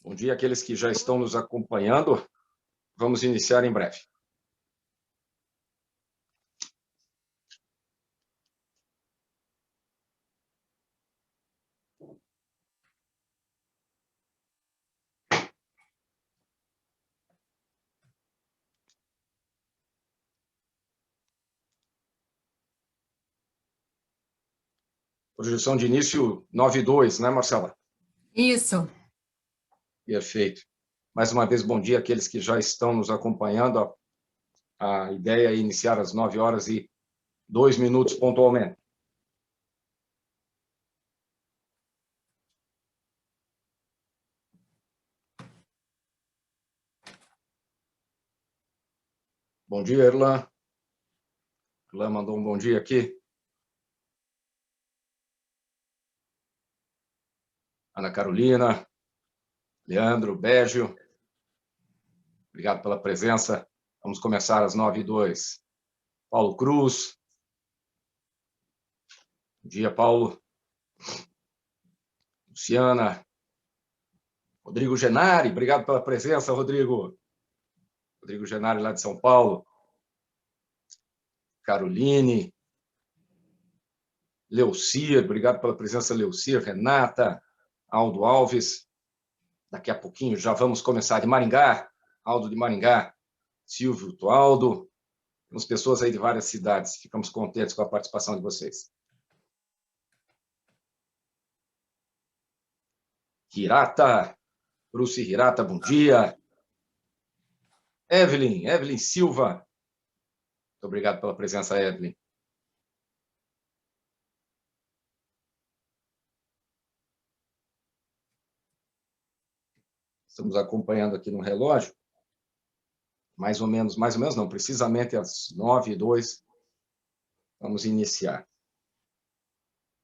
Bom dia àqueles que já estão nos acompanhando. Vamos iniciar em breve. Projeção de início 9:02, né, Marcela? Isso. Perfeito. Mais uma vez, bom dia àqueles que já estão nos acompanhando. A ideia é iniciar às 9h02 pontualmente. Bom dia, Erlan. Erlan mandou um bom dia aqui. Ana Carolina, Leandro, Bégio. Obrigado pela presença. Vamos começar às 9h02. Paulo Cruz. Bom dia, Paulo. Luciana. Rodrigo Genari. Obrigado pela presença, Rodrigo. Rodrigo Genari, lá de São Paulo. Caroline. Leucir, obrigado pela presença, Leucir. Renata. Aldo Alves. Daqui a pouquinho já vamos começar de Maringá. Aldo de Maringá. Silvio Tualdo. Temos pessoas aí de várias cidades. Ficamos contentes com a participação de vocês. Hirata. Bruce Hirata, bom dia. Evelyn Silva. Muito obrigado pela presença, Evelyn. Estamos acompanhando aqui no relógio. Mais ou menos não, precisamente às 9h02, vamos iniciar.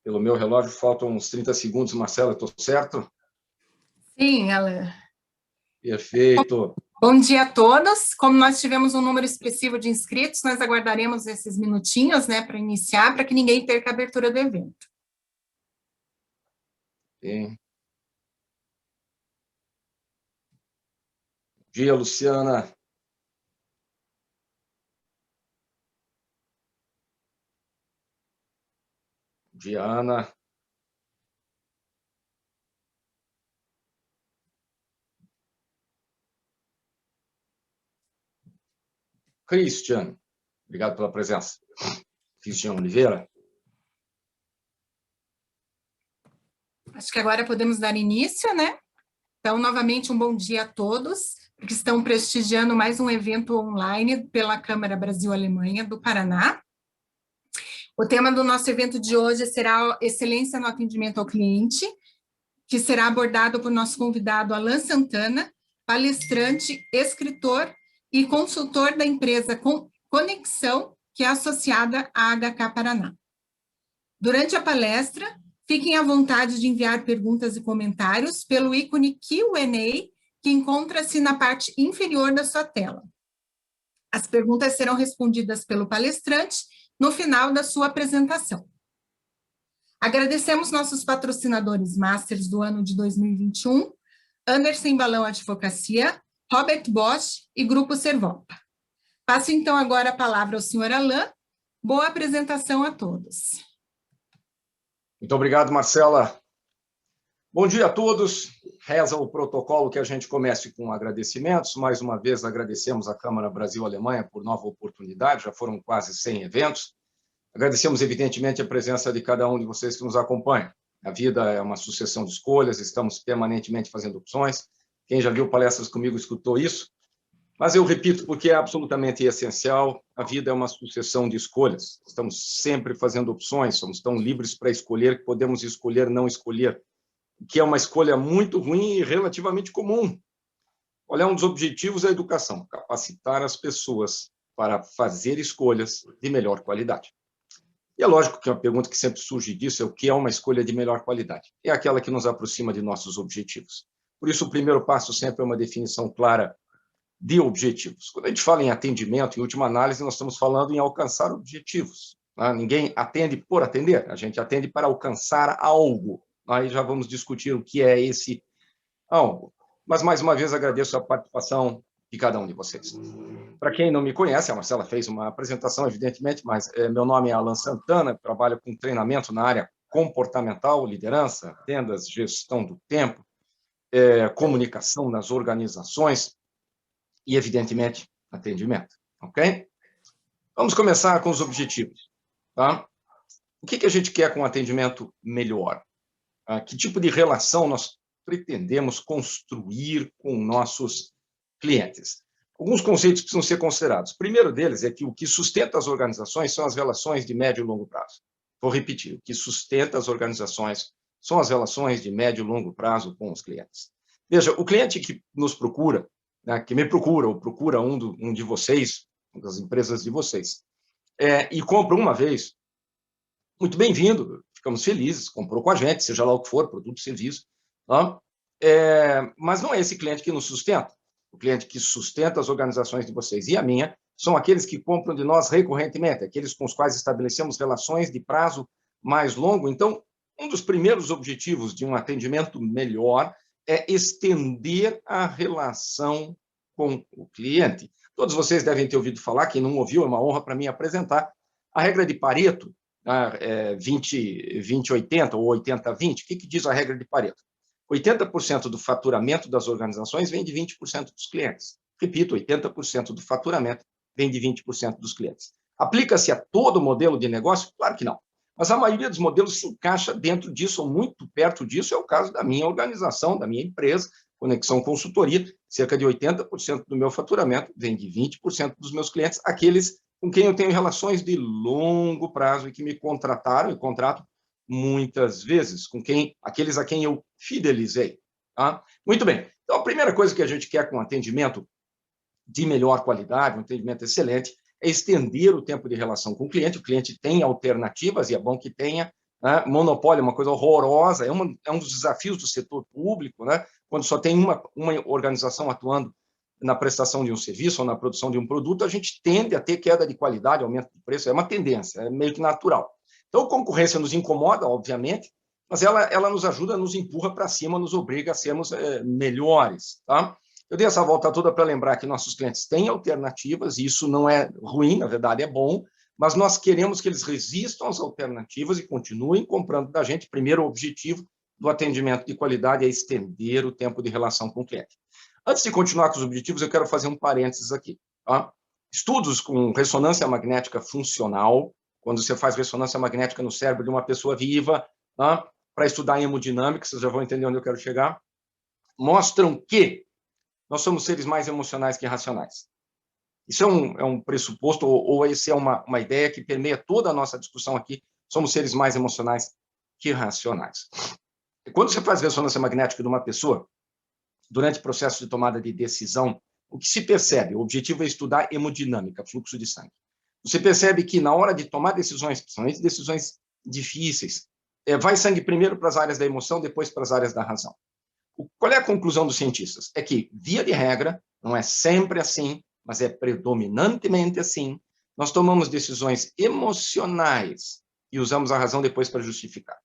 Pelo meu relógio, faltam uns 30 segundos, Marcela, estou certo? Sim, Alan. Perfeito. Bom dia a todos. Como nós tivemos um número expressivo de inscritos, nós aguardaremos esses minutinhos, né, para iniciar, para que ninguém perca a abertura do evento. Sim. Bom dia, Luciana. Bom dia, Ana. Christian, obrigado pela presença. Christian Oliveira. Acho que agora podemos dar início, né? Então, novamente, um bom dia a todos, que estão prestigiando mais um evento online pela Câmara Brasil-Alemanha do Paraná. O tema do nosso evento de hoje será Excelência no Atendimento ao Cliente, que será abordado por nosso convidado Alan Santana, palestrante, escritor e consultor da empresa Conexão, que é associada à HK Paraná. Durante a palestra, fiquem à vontade de enviar perguntas e comentários pelo ícone Q&A, que encontra-se na parte inferior da sua tela. As perguntas serão respondidas pelo palestrante no final da sua apresentação. Agradecemos nossos patrocinadores Masters do ano de 2021, Anderson Balão Advocacia, Robert Bosch e Grupo Servopa. Passo então agora a palavra ao senhor Alan. Boa apresentação a todos. Muito obrigado, Marcela. Bom dia a todos. Reza o protocolo que a gente comece com agradecimentos. Mais uma vez agradecemos à Câmara Brasil-Alemanha por nova oportunidade, já foram quase 100 eventos. Agradecemos, evidentemente, a presença de cada um de vocês que nos acompanha. A vida é uma sucessão de escolhas, estamos permanentemente fazendo opções. Quem já viu palestras comigo escutou isso. Mas eu repito, porque é absolutamente essencial, a vida é uma sucessão de escolhas. Estamos sempre fazendo opções, somos tão livres para escolher que podemos escolher não escolher, que é uma escolha muito ruim e relativamente comum. Qual é um dos objetivos da educação? Capacitar as pessoas para fazer escolhas de melhor qualidade. E é lógico que uma pergunta que sempre surge disso é o que é uma escolha de melhor qualidade? É aquela que nos aproxima de nossos objetivos. Por isso, o primeiro passo sempre é uma definição clara de objetivos. Quando a gente fala em atendimento, em última análise, nós estamos falando em alcançar objetivos. Ninguém atende por atender, a gente atende para alcançar algo. Aí já vamos discutir o que é esse algo. mas mais uma vez agradeço a participação de cada um de vocês. Para quem não me conhece, a Marcela fez uma apresentação, evidentemente, mas meu nome é Alan Santana, trabalho com treinamento na área comportamental, liderança, vendas, gestão do tempo, comunicação nas organizações e, evidentemente, atendimento. Ok? Vamos começar com os objetivos. Tá? O que a gente quer com um atendimento melhor? Que tipo de relação nós pretendemos construir com nossos clientes? Alguns conceitos precisam ser considerados. O primeiro deles é que o que sustenta as organizações são as relações de médio e longo prazo. Vou repetir, o que sustenta as organizações são as relações de médio e longo prazo com os clientes. Veja, o cliente que nos procura, né, que me procura, ou procura um de vocês, uma das empresas de vocês, e compra uma vez, muito bem-vindo, ficamos felizes, comprou com a gente, seja lá o que for, produto, serviço. Tá? Mas não é esse cliente que nos sustenta. O cliente que sustenta as organizações de vocês e a minha são aqueles que compram de nós recorrentemente, aqueles com os quais estabelecemos relações de prazo mais longo. Então, um dos primeiros objetivos de um atendimento melhor é estender a relação com o cliente. Todos vocês devem ter ouvido falar, quem não ouviu, é uma honra para mim apresentar, a regra de Pareto, 20-80 ou 80-20. O que diz a regra de Pareto? 80% do faturamento das organizações vem de 20% dos clientes. Repito, 80% do faturamento vem de 20% dos clientes. Aplica-se a todo modelo de negócio? Claro que não. Mas a maioria dos modelos se encaixa dentro disso, ou muito perto disso. É o caso da minha organização, da minha empresa, Conexão Consultoria. Cerca de 80% do meu faturamento vem de 20% dos meus clientes, aqueles com quem eu tenho relações de longo prazo e que me contrataram e contrato muitas vezes, aqueles a quem eu fidelizei. Tá? Muito bem. Então, a primeira coisa que a gente quer com um atendimento de melhor qualidade, um atendimento excelente, é estender o tempo de relação com o cliente. O cliente tem alternativas, e é bom que tenha. Né? Monopólio é uma coisa horrorosa, é um dos desafios do setor público, né? Quando só tem uma organização atuando na prestação de um serviço ou na produção de um produto, a gente tende a ter queda de qualidade, aumento de preço, é uma tendência, é meio que natural. Então, a concorrência nos incomoda, obviamente, mas ela nos ajuda, nos empurra para cima, nos obriga a sermos melhores. Tá? Eu dei essa volta toda para lembrar que nossos clientes têm alternativas, e isso não é ruim, na verdade é bom, mas nós queremos que eles resistam às alternativas e continuem comprando da gente. Primeiro objetivo do atendimento de qualidade é estender o tempo de relação com o cliente. Antes de continuar com os objetivos, eu quero fazer um parênteses aqui. Tá? Estudos com ressonância magnética funcional, quando você faz ressonância magnética no cérebro de uma pessoa viva, tá? Para estudar hemodinâmica, vocês já vão entender onde eu quero chegar, mostram que nós somos seres mais emocionais que racionais. Isso é um pressuposto, ou essa é uma ideia que permeia toda a nossa discussão aqui. Somos seres mais emocionais que racionais. E quando você faz ressonância magnética de uma pessoa, durante o processo de tomada de decisão, o que se percebe? O objetivo é estudar hemodinâmica, fluxo de sangue. Você percebe que na hora de tomar decisões, principalmente decisões difíceis, vai sangue primeiro para as áreas da emoção, depois para as áreas da razão. Qual é a conclusão dos cientistas? É que, via de regra, não é sempre assim, mas é predominantemente assim, nós tomamos decisões emocionais e usamos a razão depois para justificar.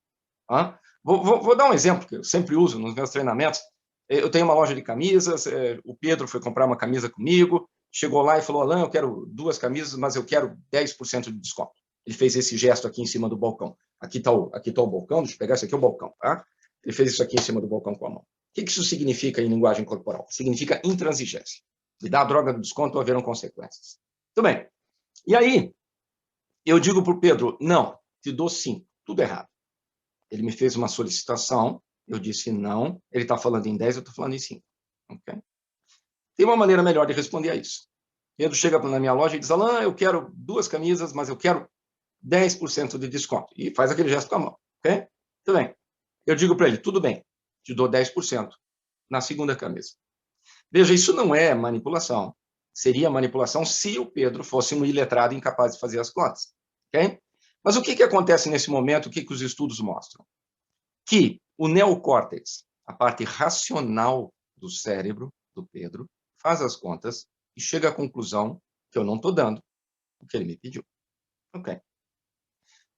Vou dar um exemplo que eu sempre uso nos meus treinamentos. Eu tenho uma loja de camisas, o Pedro foi comprar uma camisa comigo, chegou lá e falou, Alan, eu quero 2 camisas, mas eu quero 10% de desconto. Ele fez esse gesto aqui em cima do balcão. Aqui está o balcão, deixa eu pegar, esse aqui é o balcão. Tá? Ele fez isso aqui em cima do balcão com a mão. O que isso significa em linguagem corporal? Significa intransigência. Se dá a droga do desconto, haverão consequências. Muito bem. E aí, eu digo para o Pedro, não, te dou 5, tudo errado. Ele me fez uma solicitação, eu disse não, ele está falando em 10, eu estou falando em 5. Okay? Tem uma maneira melhor de responder a isso. Pedro chega na minha loja e diz, Alan, eu quero 2 camisas, mas eu quero 10% de desconto. E faz aquele gesto com a mão. Okay? Tudo bem. Eu digo para ele, tudo bem, te dou 10% na segunda camisa. Veja, isso não é manipulação. Seria manipulação se o Pedro fosse um iletrado incapaz de fazer as contas. Okay? Mas o que acontece nesse momento? O que os estudos mostram? Que o neocórtex, a parte racional do cérebro do Pedro, faz as contas e chega à conclusão que eu não estou dando o que ele me pediu. Ok.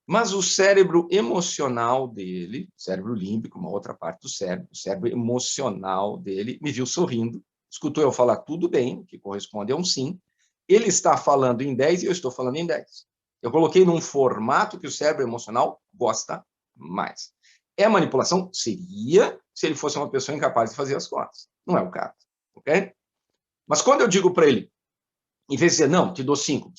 Mas o cérebro emocional dele, cérebro límbico, uma outra parte do cérebro, o cérebro emocional dele, me viu sorrindo, escutou eu falar tudo bem, que corresponde a um sim. Ele está falando em 10 e eu estou falando em 10. Eu coloquei num formato que o cérebro emocional gosta mais. É manipulação? Seria se ele fosse uma pessoa incapaz de fazer as contas. Não é o caso, ok? Mas quando eu digo para ele, em vez de dizer, não, te dou 5%.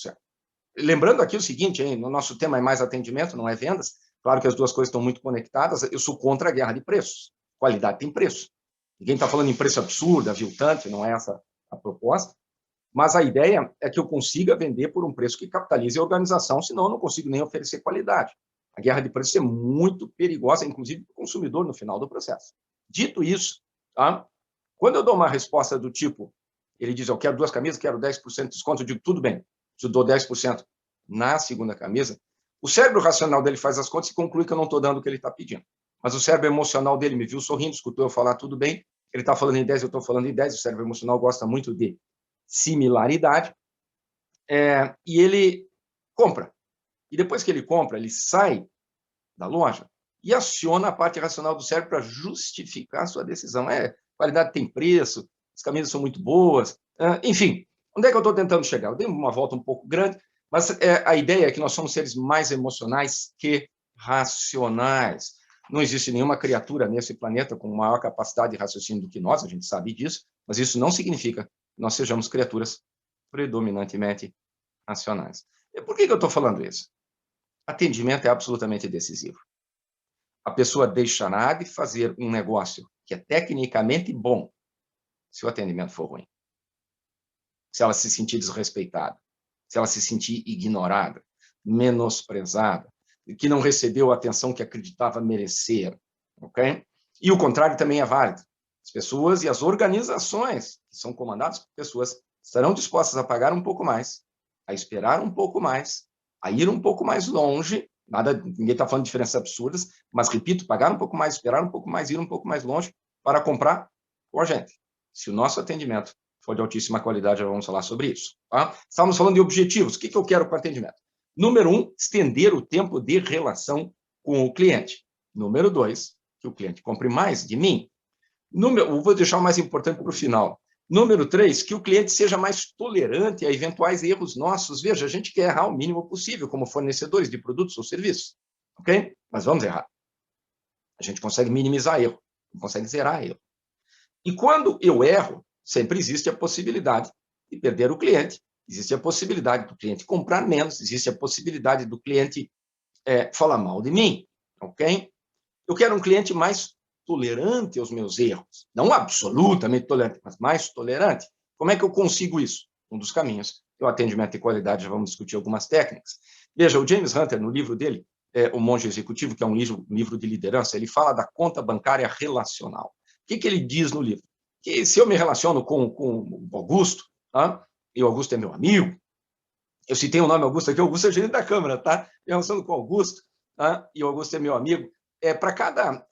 Lembrando aqui o seguinte, hein, no nosso tema é mais atendimento, não é vendas. Claro que as duas coisas estão muito conectadas. Eu sou contra a guerra de preços. Qualidade tem preço. Ninguém está falando em preço absurdo, aviltante, não é essa a proposta. Mas a ideia é que eu consiga vender por um preço que capitalize a organização, senão eu não consigo nem oferecer qualidade. A guerra de preços é muito perigosa, inclusive para o consumidor no final do processo. Dito isso, tá? Quando eu dou uma resposta do tipo, ele diz, eu quero 2 camisas, quero 10% de desconto, eu digo, tudo bem, te dou 10% na segunda camisa, o cérebro racional dele faz as contas e conclui que eu não estou dando o que ele está pedindo. Mas o cérebro emocional dele me viu sorrindo, escutou eu falar tudo bem, ele está falando em 10, eu estou falando em 10, o cérebro emocional gosta muito de similaridade, e ele compra. E depois que ele compra, ele sai da loja e aciona a parte racional do cérebro para justificar a sua decisão. Qualidade tem preço, as camisas são muito boas, enfim. Onde é que eu estou tentando chegar? Eu dei uma volta um pouco grande, mas a ideia é que nós somos seres mais emocionais que racionais. Não existe nenhuma criatura nesse planeta com maior capacidade de raciocínio do que nós, a gente sabe disso, mas isso não significa que nós sejamos criaturas predominantemente racionais. E por que eu estou falando isso? Atendimento é absolutamente decisivo. A pessoa deixará de fazer um negócio que é tecnicamente bom se o atendimento for ruim. Se ela se sentir desrespeitada, se ela se sentir ignorada, menosprezada, que não recebeu a atenção que acreditava merecer, ok? E o contrário também é válido. As pessoas e as organizações que são comandadas por pessoas estarão dispostas a pagar um pouco mais, a esperar um pouco mais, a ir um pouco mais longe. Ninguém está falando de diferenças absurdas, mas, repito, pagar um pouco mais, esperar um pouco mais, ir um pouco mais longe para comprar com a gente. Se o nosso atendimento for de altíssima qualidade, já vamos falar sobre isso. Tá? Estamos falando de objetivos. O que eu quero com o atendimento? Número 1, estender o tempo de relação com o cliente. Número 2, que o cliente compre mais de mim. Vou deixar o mais importante para o final. Número 3, que o cliente seja mais tolerante a eventuais erros nossos. Veja, a gente quer errar o mínimo possível como fornecedores de produtos ou serviços, ok? Mas vamos errar. A gente consegue minimizar erro, não consegue zerar erro. E quando eu erro, sempre existe a possibilidade de perder o cliente, existe a possibilidade do cliente comprar menos, existe a possibilidade do cliente falar mal de mim, ok? Eu quero um cliente mais tolerante aos meus erros, não absolutamente tolerante, mas mais tolerante. Como é que eu consigo isso? Um dos caminhos é o atendimento de qualidade, já vamos discutir algumas técnicas. Veja, o James Hunter, no livro dele, O Monge Executivo, que é um livro de liderança, ele fala da conta bancária relacional. O que ele diz no livro? Que se eu me relaciono com o Augusto, tá? E o Augusto é meu amigo, eu citei o nome Augusto aqui, o Augusto é gerente da Câmara, tá? Me relaciono com o Augusto, tá? E o Augusto é meu amigo. Para cada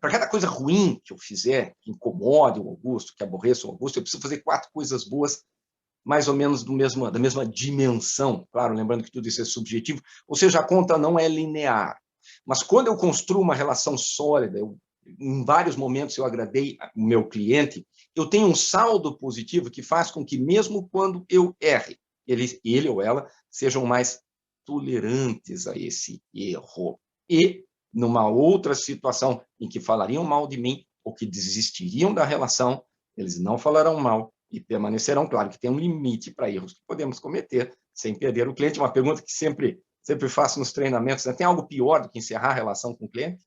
para cada coisa ruim que eu fizer, que incomode o Augusto, que aborreça o Augusto, eu preciso fazer 4 coisas boas, mais ou menos da mesma dimensão. Claro, lembrando que tudo isso é subjetivo, ou seja, a conta não é linear. Mas quando eu construo uma relação sólida, em vários momentos eu agradei o meu cliente, eu tenho um saldo positivo que faz com que, mesmo quando eu erre, ele ou ela sejam mais tolerantes a esse erro. E, numa outra situação em que falariam mal de mim ou que desistiriam da relação, eles não falarão mal e permanecerão. Claro que tem um limite para erros que podemos cometer sem perder o cliente. Uma pergunta que sempre faço nos treinamentos, né? Tem algo pior do que encerrar a relação com o cliente?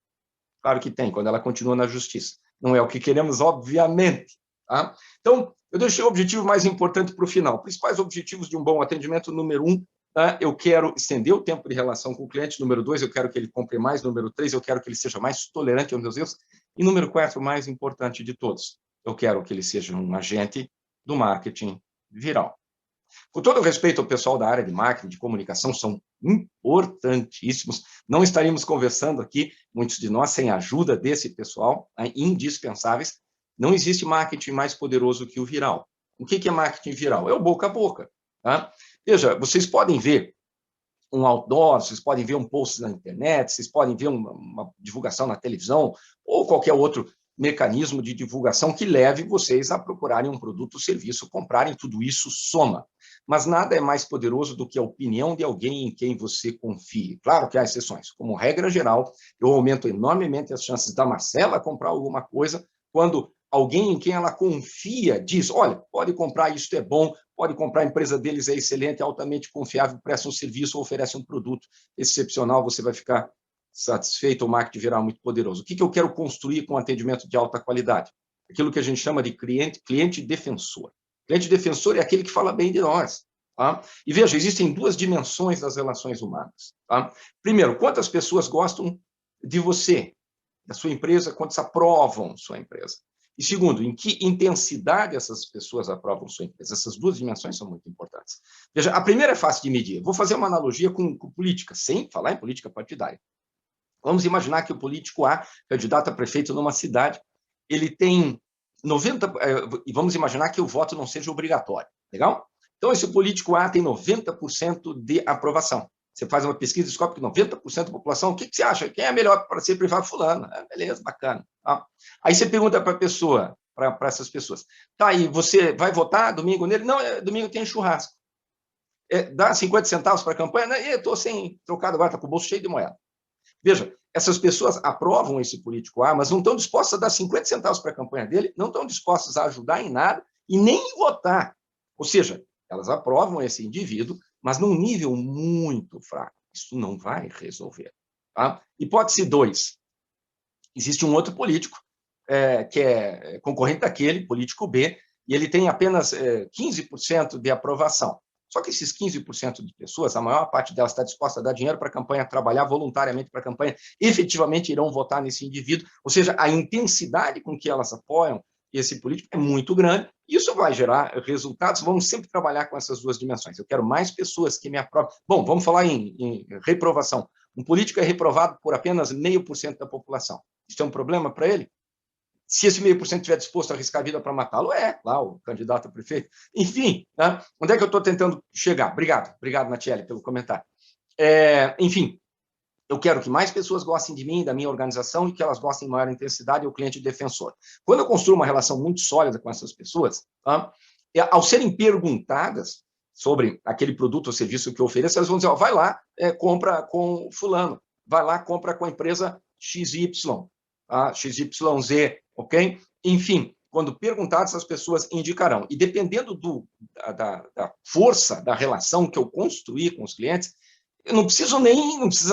Claro que tem, quando ela continua na justiça. Não é o que queremos, obviamente. Tá? Então, eu deixei o objetivo mais importante para o final. Principais objetivos de um bom atendimento: número 1, tá? Eu quero estender o tempo de relação com o cliente. Número 2, eu quero que ele compre mais. Número 3, eu quero que ele seja mais tolerante aos meus erros. E número 4, o mais importante de todos, eu quero que ele seja um agente do marketing viral. Com todo respeito ao pessoal da área de marketing, de comunicação, são importantíssimos. Não estaríamos conversando aqui, muitos de nós, sem a ajuda desse pessoal, indispensáveis. Não existe marketing mais poderoso que o viral. O que é marketing viral? É o boca a boca. Tá? Veja, vocês podem ver um outdoor, vocês podem ver um post na internet, vocês podem ver uma divulgação na televisão, ou qualquer outro mecanismo de divulgação que leve vocês a procurarem um produto ou serviço, comprarem, tudo isso soma. Mas nada é mais poderoso do que a opinião de alguém em quem você confie. Claro que há exceções. Como regra geral, eu aumento enormemente as chances da Marcela comprar alguma coisa quando alguém em quem ela confia diz, olha, pode comprar, isso é bom, pode comprar, a empresa deles é excelente, altamente confiável, presta um serviço ou oferece um produto excepcional, você vai ficar satisfeito, o marketing virá muito poderoso. O que eu quero construir com atendimento de alta qualidade? Aquilo que a gente chama de cliente defensor. Cliente defensor é aquele que fala bem de nós. Tá? E veja, existem duas dimensões das relações humanas. Tá? Primeiro, quantas pessoas gostam de você, da sua empresa, quantas aprovam sua empresa? E segundo, em que intensidade essas pessoas aprovam sua empresa? Essas duas dimensões são muito importantes. Veja, a primeira é fácil de medir. Vou fazer uma analogia com política, sem falar em política partidária. Vamos imaginar que o político A, candidato a prefeito numa cidade, ele tem 90%, e vamos imaginar que o voto não seja obrigatório, legal? Então, esse político A tem 90% de aprovação. Você faz uma pesquisa e descobre que 90% da população, o que você acha? Quem é melhor para ser privado? Fulano. Beleza, bacana. Tá? Aí você pergunta para a pessoa, para essas pessoas, tá, e você vai votar domingo nele? Não, domingo tem churrasco. Dá 50 centavos para a campanha? Não, eu estou sem trocado agora, está com o bolso cheio de moeda. Veja, essas pessoas aprovam esse político A, mas não estão dispostas a dar 50 centavos para a campanha dele, não estão dispostas a ajudar em nada e nem em votar. Ou seja, elas aprovam esse indivíduo, mas num nível muito fraco. Isso não vai resolver. Tá? Hipótese 2. Existe um outro político que é concorrente daquele, político B, e ele tem apenas 15% de aprovação. Só que esses 15% de pessoas, a maior parte delas está disposta a dar dinheiro para a campanha, trabalhar voluntariamente para a campanha, efetivamente irão votar nesse indivíduo. Ou seja, a intensidade com que elas apoiam esse político é muito grande, e isso vai gerar resultados. Vamos sempre trabalhar com essas duas dimensões. Eu quero mais pessoas que me aprovem. Bom, vamos falar em reprovação. Um político é reprovado por apenas 0,5% da população. Isso é um problema para ele? Se esse 0,5% estiver disposto a arriscar a vida para matá-lo, lá o candidato a prefeito. Enfim, né? Onde é que eu estou tentando chegar? Obrigado, Natiele, pelo comentário. Enfim, eu quero que mais pessoas gostem de mim, da minha organização, e que elas gostem em maior intensidade, o cliente defensor. Quando eu construo uma relação muito sólida com essas pessoas, ao serem perguntadas sobre aquele produto ou serviço que eu ofereço, elas vão dizer, vai lá, compra com fulano, vai lá, compra com a empresa XY, XYZ, ok? Enfim, quando perguntadas, as pessoas indicarão. E dependendo da força da relação que eu construir com os clientes, não precisa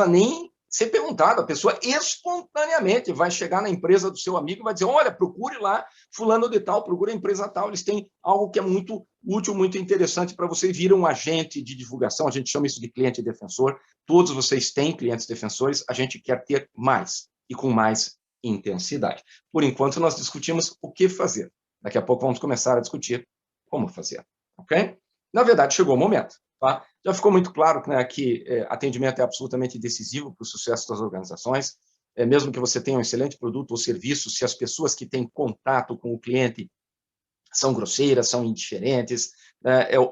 nem ser perguntado, a pessoa espontaneamente vai chegar na empresa do seu amigo e vai dizer, olha, procure lá fulano de tal, procure a empresa tal, eles têm algo que é muito útil, muito interessante para você, vira um agente de divulgação, a gente chama isso de cliente defensor, todos vocês têm clientes defensores, a gente quer ter mais, e com mais intensidade. Por enquanto, nós discutimos o que fazer. Daqui a pouco vamos começar a discutir como fazer, ok? Na verdade, chegou o momento. Tá? Já ficou muito claro, né, que atendimento é absolutamente decisivo para o sucesso das organizações, mesmo que você tenha um excelente produto ou serviço, se as pessoas que têm contato com o cliente são grosseiras, são indiferentes,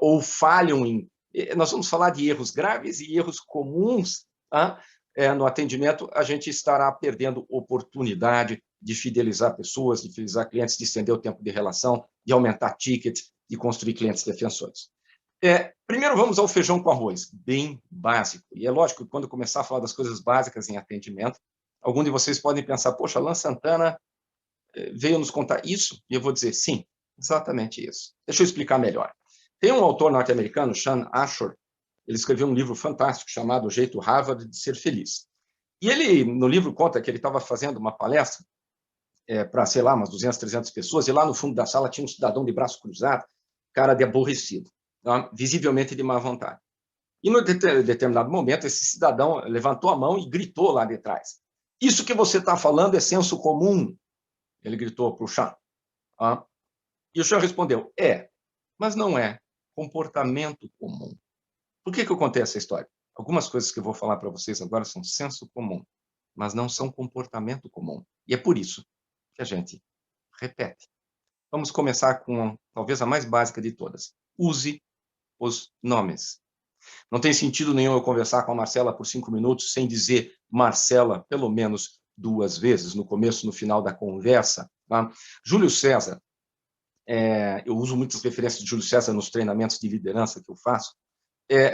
ou falham em... Nós vamos falar de erros graves e erros comuns, tá? No atendimento, a gente estará perdendo oportunidade de fidelizar pessoas, de fidelizar clientes, de estender o tempo de relação, de aumentar tickets, de construir clientes defensores. Primeiro, vamos ao feijão com arroz, bem básico. E é lógico que quando eu começar a falar das coisas básicas em atendimento, algum de vocês podem pensar, poxa, Alan Santana veio nos contar isso? E eu vou dizer, sim, exatamente isso. Deixa eu explicar melhor. Tem um autor norte-americano, Sean Ashore, ele escreveu um livro fantástico chamado O Jeito Harvard de Ser Feliz. E ele, no livro, conta que ele estava fazendo uma palestra para, sei lá, umas 200, 300 pessoas, e lá no fundo da sala tinha um cidadão de braço cruzado, cara de aborrecido, tá? Visivelmente de má vontade. E, no determinado momento, esse cidadão levantou a mão e gritou lá de trás. Isso que você está falando é senso comum, ele gritou para o Sean. Tá? E o Sean respondeu, mas não é comportamento comum. Por que eu contei essa história? Algumas coisas que eu vou falar para vocês agora são senso comum, mas não são comportamento comum. E é por isso que a gente repete. Vamos começar com talvez a mais básica de todas. Use os nomes. Não tem sentido nenhum eu conversar com a Marcela por 5 minutos sem dizer Marcela pelo menos 2 vezes, no começo e no final da conversa. Tá? Júlio César, eu uso muitas referências de Júlio César nos treinamentos de liderança que eu faço.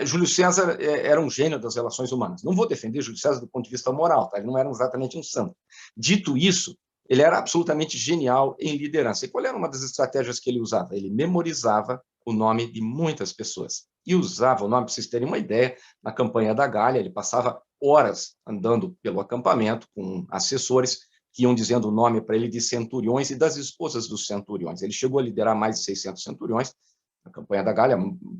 Júlio César era um gênio das relações humanas. Não vou defender Júlio César do ponto de vista moral, tá? Ele não era exatamente um santo. Dito isso, ele era absolutamente genial em liderança. E qual era uma das estratégias que ele usava? Ele memorizava o nome de muitas pessoas e usava o nome, para vocês terem uma ideia, na campanha da Gália, ele passava horas andando pelo acampamento com assessores que iam dizendo o nome para ele de centuriões e das esposas dos centuriões. Ele chegou a liderar mais de 600 centuriões, na campanha da Gália,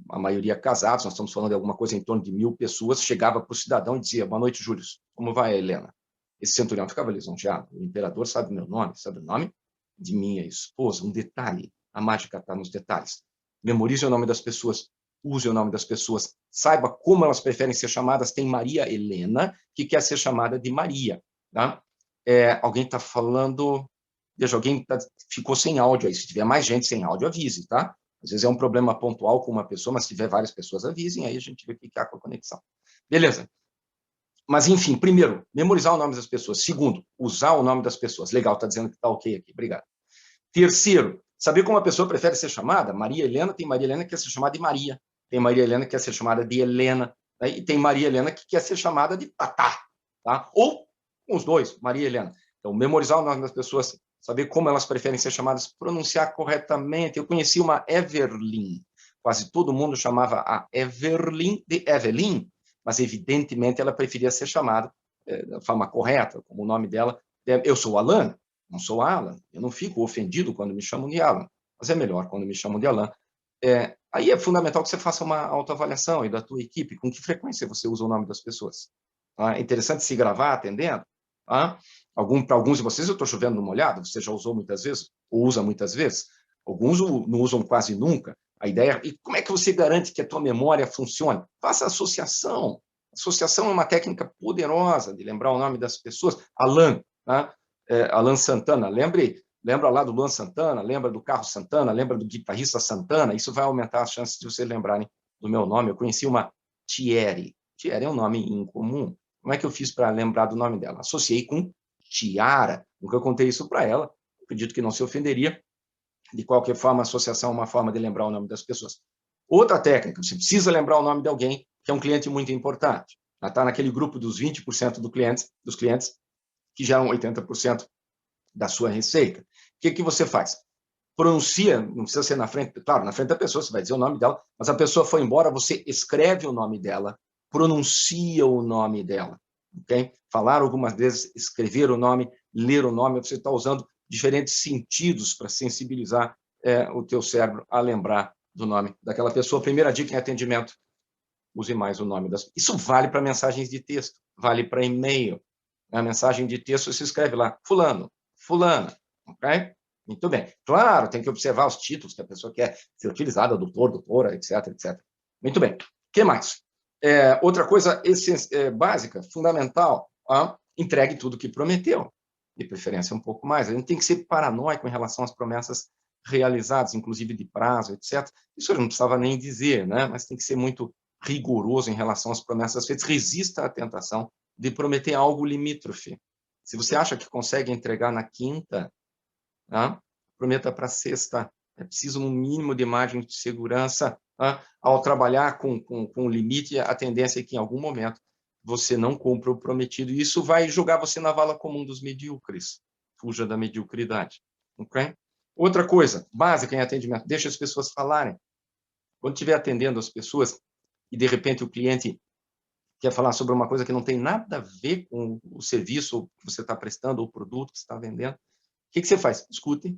a maioria casados, nós estamos falando de alguma coisa em torno de 1.000 pessoas, chegava para o cidadão e dizia, boa noite, Júlio, como vai, Helena? Esse centurião ficava lisonjeado, o imperador sabe meu nome, sabe o nome de minha esposa, um detalhe, a mágica está nos detalhes. Memorize o nome das pessoas, use o nome das pessoas, saiba como elas preferem ser chamadas, tem Maria Helena, que quer ser chamada de Maria, tá? Alguém está falando, veja, alguém ficou sem áudio aí, se tiver mais gente sem áudio, avise, tá? Às vezes é um problema pontual com uma pessoa, mas se tiver várias pessoas, avisem, aí a gente vê o que há com a conexão. Beleza. Mas, enfim, primeiro, memorizar o nome das pessoas. Segundo, usar o nome das pessoas. Legal, está dizendo que está ok aqui, obrigado. Terceiro, saber como a pessoa prefere ser chamada. Maria Helena, tem Maria Helena que quer ser chamada de Maria, tem Maria Helena que quer ser chamada de Helena, né? E tem Maria Helena que quer ser chamada de Tatá, tá? Ou os dois, Maria Helena. Então, memorizar o nome das pessoas, saber como elas preferem ser chamadas, pronunciar corretamente. Eu conheci uma Evelyn, quase todo mundo chamava a Evelyn de Evelyn, mas evidentemente ela preferia ser chamada da forma correta, como o nome dela. Eu sou Alan, não sou Alan, eu não fico ofendido quando me chamam de Alan, mas é melhor quando me chamam de Alan. Aí é fundamental que você faça uma autoavaliação e da tua equipe, com que frequência você usa o nome das pessoas. É interessante se gravar atendendo. Para alguns de vocês eu estou chovendo no molhado, você já usou muitas vezes, ou usa muitas vezes, alguns não usam quase nunca. A ideia, e como é que você garante que a tua memória funcione? Faça associação. Associação é uma técnica poderosa de lembrar o nome das pessoas. Alan, tá? Alan Santana, lembra lá do Luan Santana, lembra do Carlos Santana, lembra do guitarrista Santana, isso vai aumentar as chances de vocês lembrarem do meu nome. Eu conheci uma Thierry. Thierry é um nome incomum. Como é que eu fiz para lembrar do nome dela? Associei com Tiara. Nunca contei isso para ela. Acredito que não se ofenderia. De qualquer forma, a associação é uma forma de lembrar o nome das pessoas. Outra técnica, você precisa lembrar o nome de alguém que é um cliente muito importante. Está naquele grupo dos 20% dos clientes que geram 80% da sua receita. O que você faz? Pronuncia, não precisa ser na frente, claro, na frente da pessoa, você vai dizer o nome dela, mas a pessoa foi embora, você escreve o nome dela, pronuncia o nome dela, ok? Falar algumas vezes, escrever o nome, ler o nome, você está usando diferentes sentidos para sensibilizar o teu cérebro a lembrar do nome daquela pessoa. Primeira dica em atendimento, use mais o nome das... Isso vale para mensagens de texto, vale para e-mail. A mensagem de texto você escreve lá, fulano, fulana, ok? Muito bem. Claro, tem que observar os títulos que a pessoa quer ser utilizada, doutor, doutora, etc, etc. Muito bem. O que mais? Outra coisa básica, fundamental, entregue tudo o que prometeu, de preferência um pouco mais. A gente tem que ser paranoico em relação às promessas realizadas, inclusive de prazo, etc. Isso eu não precisava nem dizer, né? Mas tem que ser muito rigoroso em relação às promessas feitas. Resista à tentação de prometer algo limítrofe. Se você acha que consegue entregar na quinta, prometa para sexta. É preciso um mínimo de margem de segurança. Ao trabalhar com o limite, a tendência é que em algum momento você não cumpra o prometido. E isso vai jogar você na vala comum dos medíocres. Fuja da mediocridade. Okay? Outra coisa, básica em atendimento, deixa as pessoas falarem. Quando estiver atendendo as pessoas e, de repente, o cliente quer falar sobre uma coisa que não tem nada a ver com o serviço que você está prestando ou o produto que você está vendendo, o que você faz? Escute.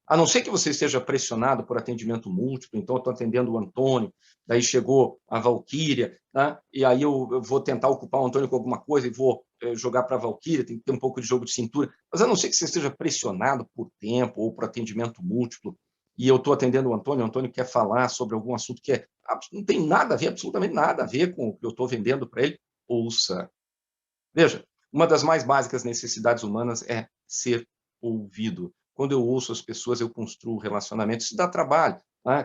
A não ser que você esteja pressionado por atendimento múltiplo, então eu estou atendendo o Antônio, daí chegou a Valquíria, tá? E aí eu vou tentar ocupar o Antônio com alguma coisa e vou jogar para a Valquíria, tem que ter um pouco de jogo de cintura. Mas a não ser que você esteja pressionado por tempo ou por atendimento múltiplo, e eu estou atendendo o Antônio quer falar sobre algum assunto que não tem nada a ver, absolutamente nada a ver com o que eu estou vendendo para ele, ouça. Veja, uma das mais básicas necessidades humanas é ser ouvido. Quando eu ouço as pessoas, eu construo relacionamentos. Isso dá trabalho,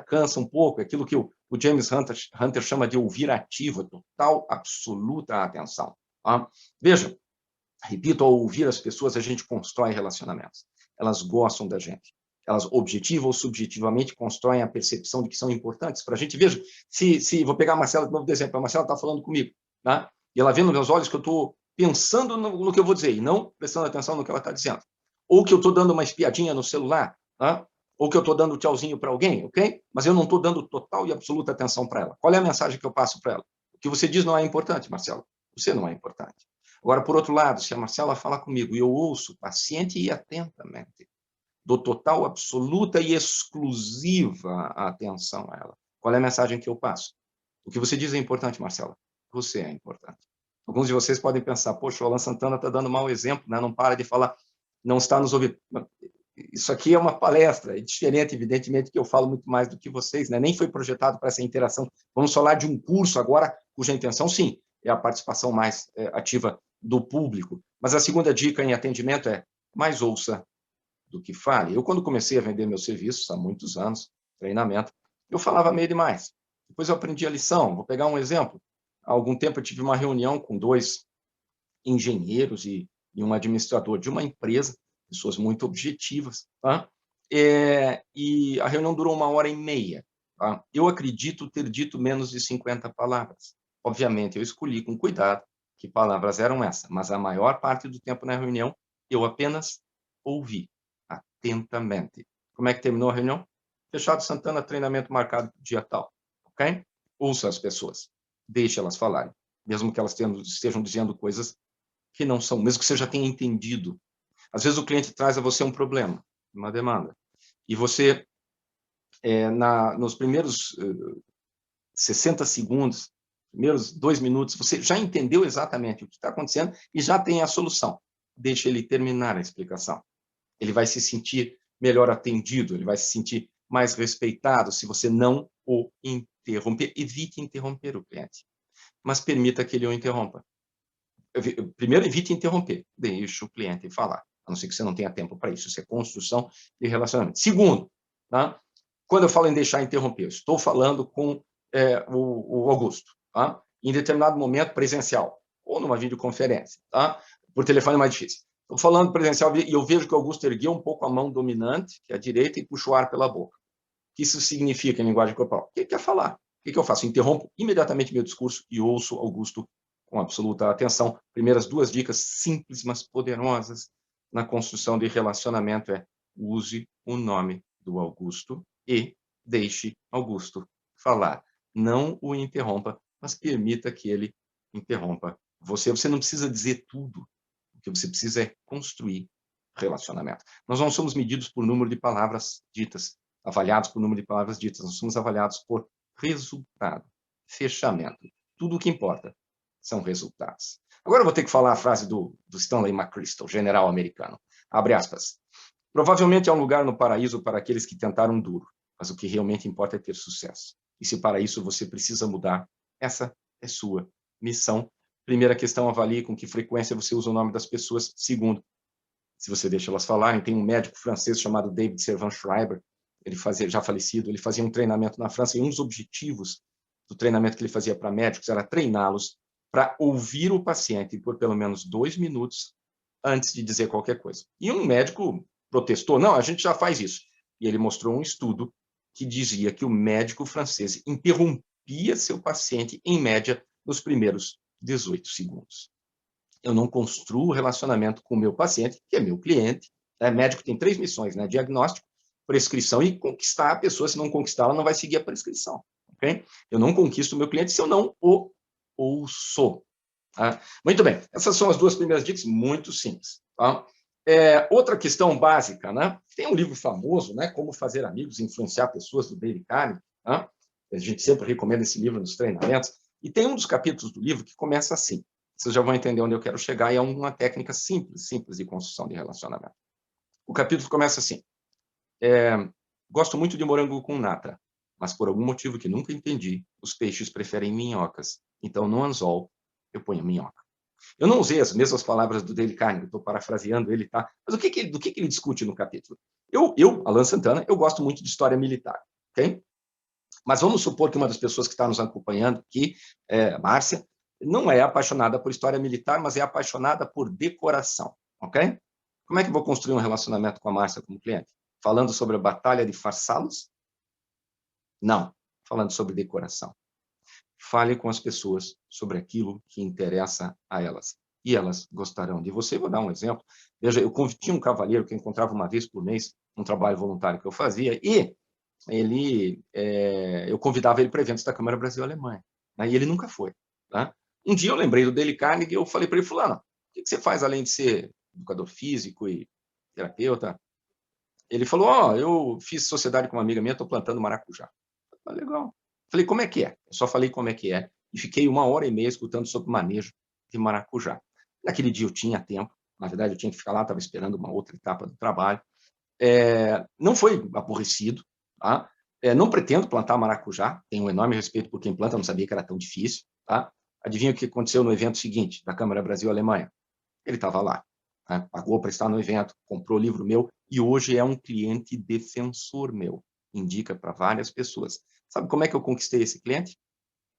cansa um pouco. É aquilo que o James Hunter chama de ouvir ativo, total, absoluta atenção. Tá? Veja, repito, ao ouvir as pessoas, a gente constrói relacionamentos. Elas gostam da gente. Elas, objetiva ou subjetivamente, constroem a percepção de que são importantes para a gente. Veja, vou pegar a Marcela de novo de exemplo. A Marcela está falando comigo, tá? E ela vê nos meus olhos que eu estou pensando no que eu vou dizer e não prestando atenção no que ela está dizendo. Ou que eu estou dando uma espiadinha no celular, tá? Ou que eu estou dando tchauzinho para alguém, ok? Mas eu não estou dando total e absoluta atenção para ela. Qual é a mensagem que eu passo para ela? O que você diz não é importante, Marcela. Você não é importante. Agora, por outro lado, se a Marcela fala comigo e eu ouço paciente e atentamente, dou total, absoluta e exclusiva atenção a ela, qual é a mensagem que eu passo? O que você diz é importante, Marcela. Você é importante. Alguns de vocês podem pensar, poxa, o Alan Santana está dando mau exemplo, né? Não para de falar, não está nos ouvindo. Isso aqui é uma palestra, é diferente, evidentemente, que eu falo muito mais do que vocês, né? Nem foi projetado para essa interação. Vamos falar de um curso agora, cuja intenção, sim, é a participação mais ativa do público. Mas a segunda dica em atendimento é mais ouça do que fale. Eu, quando comecei a vender meus serviços, há muitos anos, treinamento, eu falava meio demais. Depois eu aprendi a lição. Vou pegar um exemplo. Há algum tempo eu tive uma reunião com 2 engenheiros e um administrador de uma empresa, pessoas muito objetivas, tá? E a reunião durou 1h30. Tá? Eu acredito ter dito menos de 50 palavras. Obviamente, eu escolhi com cuidado que palavras eram essas, mas a maior parte do tempo na reunião eu apenas ouvi atentamente. Como é que terminou a reunião? Fechado, Santana, treinamento marcado para o dia tal. Ok? Ouça as pessoas. Deixe elas falarem. Mesmo que elas estejam dizendo coisas que não são, mesmo que você já tenha entendido. Às vezes o cliente traz a você um problema, uma demanda. E você, nos primeiros 60 segundos, primeiros 2 minutos, você já entendeu exatamente o que está acontecendo e já tem a solução. Deixa ele terminar a explicação. Ele vai se sentir melhor atendido, ele vai se sentir mais respeitado se você não o interromper. Evite interromper o cliente, mas permita que ele o interrompa. Primeiro, evite interromper, deixe o cliente falar, a não ser que você não tenha tempo para isso. Isso é construção de relacionamento. Segundo, tá? Quando eu falo em deixar interromper, eu estou falando com o Augusto, tá? Em determinado momento presencial, ou numa videoconferência, tá? Por telefone é mais difícil. Estou falando presencial e eu vejo que o Augusto ergueu um pouco a mão dominante, que é a direita, e puxou o ar pela boca. O que isso significa em linguagem corporal? O que ele quer falar? O que eu faço? Interrompo imediatamente meu discurso e ouço Augusto com absoluta atenção. Primeiras 2 dicas simples, mas poderosas na construção de relacionamento é: use o nome do Augusto e deixe Augusto falar. Não o interrompa, mas permita que ele interrompa você. Você não precisa dizer tudo. O que você precisa é construir relacionamento. Nós não somos medidos por número de palavras ditas, avaliados por número de palavras ditas. Nós somos avaliados por resultado, fechamento. Tudo o que importa são resultados. Agora eu vou ter que falar a frase do Stanley McChrystal, general americano. Abre aspas. Provavelmente há um lugar no paraíso para aqueles que tentaram duro, mas o que realmente importa é ter sucesso. E se para isso você precisa mudar, essa é sua missão. Primeira questão, avalie com que frequência você usa o nome das pessoas. Segundo, se você deixa elas falarem, tem um médico francês chamado David Servan-Schreiber, ele fazia, já falecido, ele fazia um treinamento na França, e um dos objetivos do treinamento que ele fazia para médicos era treiná-los para ouvir o paciente por pelo menos 2 minutos antes de dizer qualquer coisa. E um médico protestou, não, a gente já faz isso. E ele mostrou um estudo que dizia que o médico francês interrompia seu paciente, em média, nos primeiros 18 segundos. Eu não construo relacionamento com o meu paciente, que é meu cliente. Médico tem 3 missões, né? Diagnóstico, prescrição e conquistar a pessoa. Se não conquistar, ela não vai seguir a prescrição. Okay? Eu não conquisto o meu cliente se eu não o ouço. Tá? Muito bem, essas são as 2 primeiras dicas, muito simples. Tá? Outra questão básica, né? Tem um livro famoso, né? Como Fazer Amigos e Influenciar Pessoas, do Dale Carnegie. Tá? A gente sempre recomenda esse livro nos treinamentos. E tem um dos capítulos do livro que começa assim. Vocês já vão entender onde eu quero chegar, e é uma técnica simples de construção de relacionamento. O capítulo começa assim. Gosto muito de morango com nata, mas por algum motivo que nunca entendi, os peixes preferem minhocas. Então, no anzol, eu ponho minhoca. Eu não usei as mesmas palavras do Dale Carnegie, estou parafraseando ele, tá? Mas do que ele discute no capítulo? Eu, Alan Santana, eu gosto muito de história militar, ok? Mas vamos supor que uma das pessoas que está nos acompanhando aqui, Márcia, não é apaixonada por história militar, mas é apaixonada por decoração, ok? Como é que eu vou construir um relacionamento com a Márcia como cliente? Falando sobre a Batalha de Farsalos? Não, falando sobre decoração. Fale com as pessoas sobre aquilo que interessa a elas. E elas gostarão de você. Vou dar um exemplo. Veja, eu tinha um cavalheiro que eu encontrava uma vez por mês, um trabalho voluntário que eu fazia, e eu convidava ele para eventos da Câmara Brasil-Alemanha. E ele nunca foi. Tá? Um dia eu lembrei do Dale Carnegie e eu falei para ele, fulano, o que você faz além de ser educador físico e terapeuta? Ele falou, eu fiz sociedade com uma amiga minha, estou plantando maracujá. Legal. Falei, como é que é? Eu só falei como é que é. E fiquei 1h30 escutando sobre o manejo de maracujá. Naquele dia eu tinha tempo. Na verdade, eu tinha que ficar lá, estava esperando uma outra etapa do trabalho. Não foi aborrecido. Tá? Não pretendo plantar maracujá. Tenho um enorme respeito por quem planta, não sabia que era tão difícil. Tá? Adivinha o que aconteceu no evento seguinte, da Câmara Brasil-Alemanha? Ele estava lá. Tá? Pagou para estar no evento, comprou o livro meu e hoje é um cliente defensor meu. Indica para várias pessoas. Sabe como é que eu conquistei esse cliente?